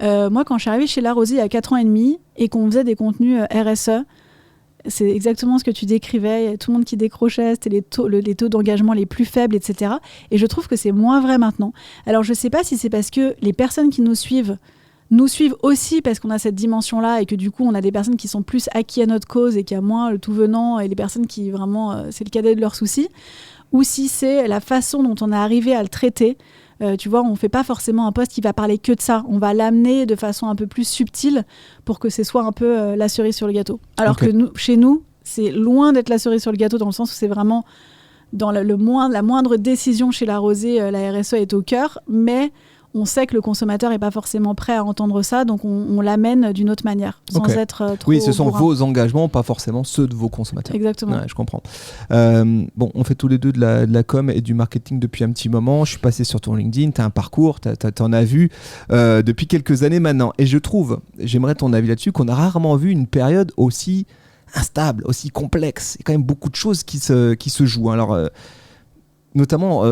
Moi quand je suis arrivée chez La Rosée il y a 4 ans et demi et qu'on faisait des contenus RSE, c'est exactement ce que tu décrivais, il y a tout le monde qui décrochait, c'était les taux d'engagement les plus faibles, etc. Et je trouve que c'est moins vrai maintenant. Alors je sais pas si c'est parce que les personnes qui nous suivent aussi parce qu'on a cette dimension-là et que du coup on a des personnes qui sont plus acquis à notre cause et qui a moins le tout venant et les personnes qui vraiment c'est le cadet de leurs soucis, ou si c'est la façon dont on est arrivé à le traiter. Tu vois, on fait pas forcément un post qui va parler que de ça, on va l'amener de façon un peu plus subtile pour que ce soit un peu la cerise sur le gâteau. Alors que chez nous, c'est loin d'être la cerise sur le gâteau dans le sens où c'est vraiment dans la moindre décision chez La Rosée, la RSE est au cœur, mais on sait que le consommateur n'est pas forcément prêt à entendre ça, donc on l'amène d'une autre manière, sans être trop... Oui, ce sont vos engagements, pas forcément ceux de vos consommateurs. Exactement. Ouais, je comprends. On fait tous les deux de la com et du marketing depuis un petit moment. Je suis passé sur ton LinkedIn, tu as un parcours, t'en as vu depuis quelques années maintenant. Et je trouve, j'aimerais ton avis là-dessus, qu'on a rarement vu une période aussi instable, aussi complexe. Il y a quand même beaucoup de choses qui se jouent. Alors, notamment...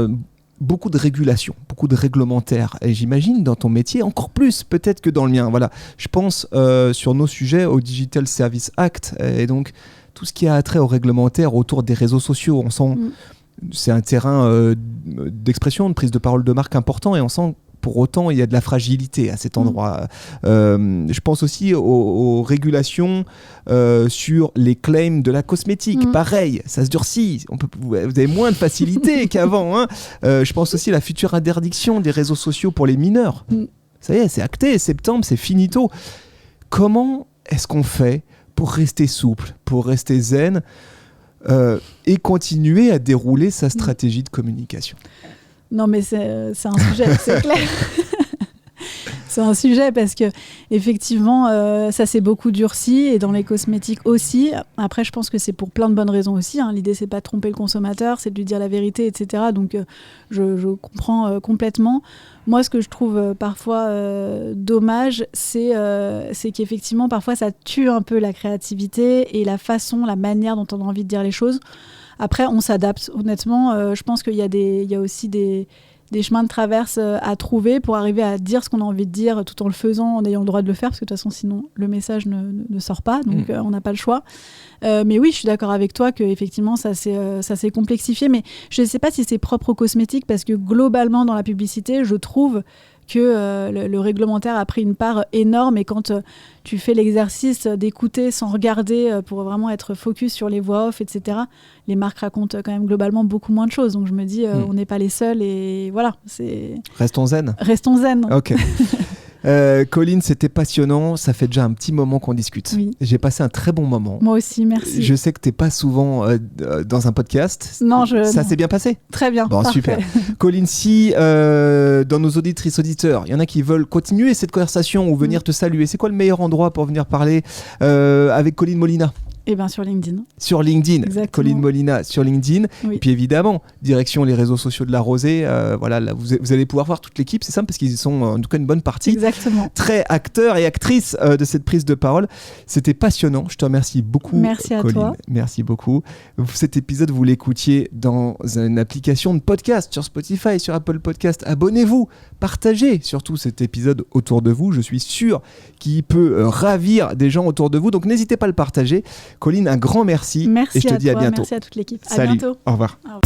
beaucoup de régulations, beaucoup de réglementaires. Et j'imagine dans ton métier encore plus peut-être que dans le mien. Voilà. Je pense sur nos sujets au Digital Service Act et donc tout ce qui a trait au réglementaire autour des réseaux sociaux. On sent c'est un terrain d'expression, de prise de parole de marque important et on sent pour autant, il y a de la fragilité à cet endroit. Je pense aussi aux régulations sur les claims de la cosmétique. Pareil, ça se durcit. Vous avez moins de facilité qu'avant. Hein. Je pense aussi à la future interdiction des réseaux sociaux pour les mineurs. Ça y est, c'est acté. Septembre, c'est finito. Comment est-ce qu'on fait pour rester souple, pour rester zen et continuer à dérouler sa stratégie de communication ? Non, mais c'est un sujet, c'est clair. C'est un sujet parce que effectivement, ça s'est beaucoup durci et dans les cosmétiques aussi. Après, je pense que c'est pour plein de bonnes raisons aussi. Hein. L'idée, c'est pas de tromper le consommateur, c'est de lui dire la vérité, etc. Donc, je comprends complètement. Moi, ce que je trouve parfois dommage, c'est qu'effectivement, parfois, ça tue un peu la créativité et la façon, la manière dont on a envie de dire les choses. Après, on s'adapte. Honnêtement, je pense qu'il y a aussi des des chemins de traverse à trouver pour arriver à dire ce qu'on a envie de dire tout en le faisant, en ayant le droit de le faire, parce que de toute façon, sinon, le message ne sort pas, donc on n'a pas le choix. Mais oui, je suis d'accord avec toi qu'effectivement, ça s'est complexifié, mais je ne sais pas si c'est propre aux cosmétiques, parce que globalement, dans la publicité, je trouve que le réglementaire a pris une part énorme, et quand tu fais l'exercice d'écouter sans regarder pour vraiment être focus sur les voix off, etc., les marques racontent quand même globalement beaucoup moins de choses. Donc je me dis, on n'est pas les seuls, et voilà. Restons zen. Restons zen. Ok. Colline, c'était passionnant. Ça fait déjà un petit moment qu'on discute. Oui. J'ai passé un très bon moment. Moi aussi, merci. Je sais que tu n'es pas souvent dans un podcast. Non, ça s'est bien passé? Très bien. Bon, parfait. Super. Colline, si dans nos auditrices, auditeurs, il y en a qui veulent continuer cette conversation ou venir te saluer, c'est quoi le meilleur endroit pour venir parler avec Colline Molina? Eh bien, sur LinkedIn. Sur LinkedIn. Exactement. Colline Molina sur LinkedIn. Oui. Et puis évidemment, direction les réseaux sociaux de La Rosée. Voilà, là, vous allez pouvoir voir toute l'équipe. C'est simple parce qu'ils sont en tout cas une bonne partie. Exactement. Très acteurs et actrices de cette prise de parole. C'était passionnant. Je te remercie beaucoup. Merci à Colline. toi. Merci beaucoup. Cet épisode, vous l'écoutiez dans une application de podcast sur Spotify, sur Apple Podcast. Abonnez-vous. Partagez surtout cet épisode autour de vous. Je suis sûr qu'il peut ravir des gens autour de vous. Donc n'hésitez pas à le partager. Colline, un grand merci. Merci et je te à dis toi, à bientôt. Merci à toute l'équipe. Salut. À bientôt. Au revoir. Au revoir.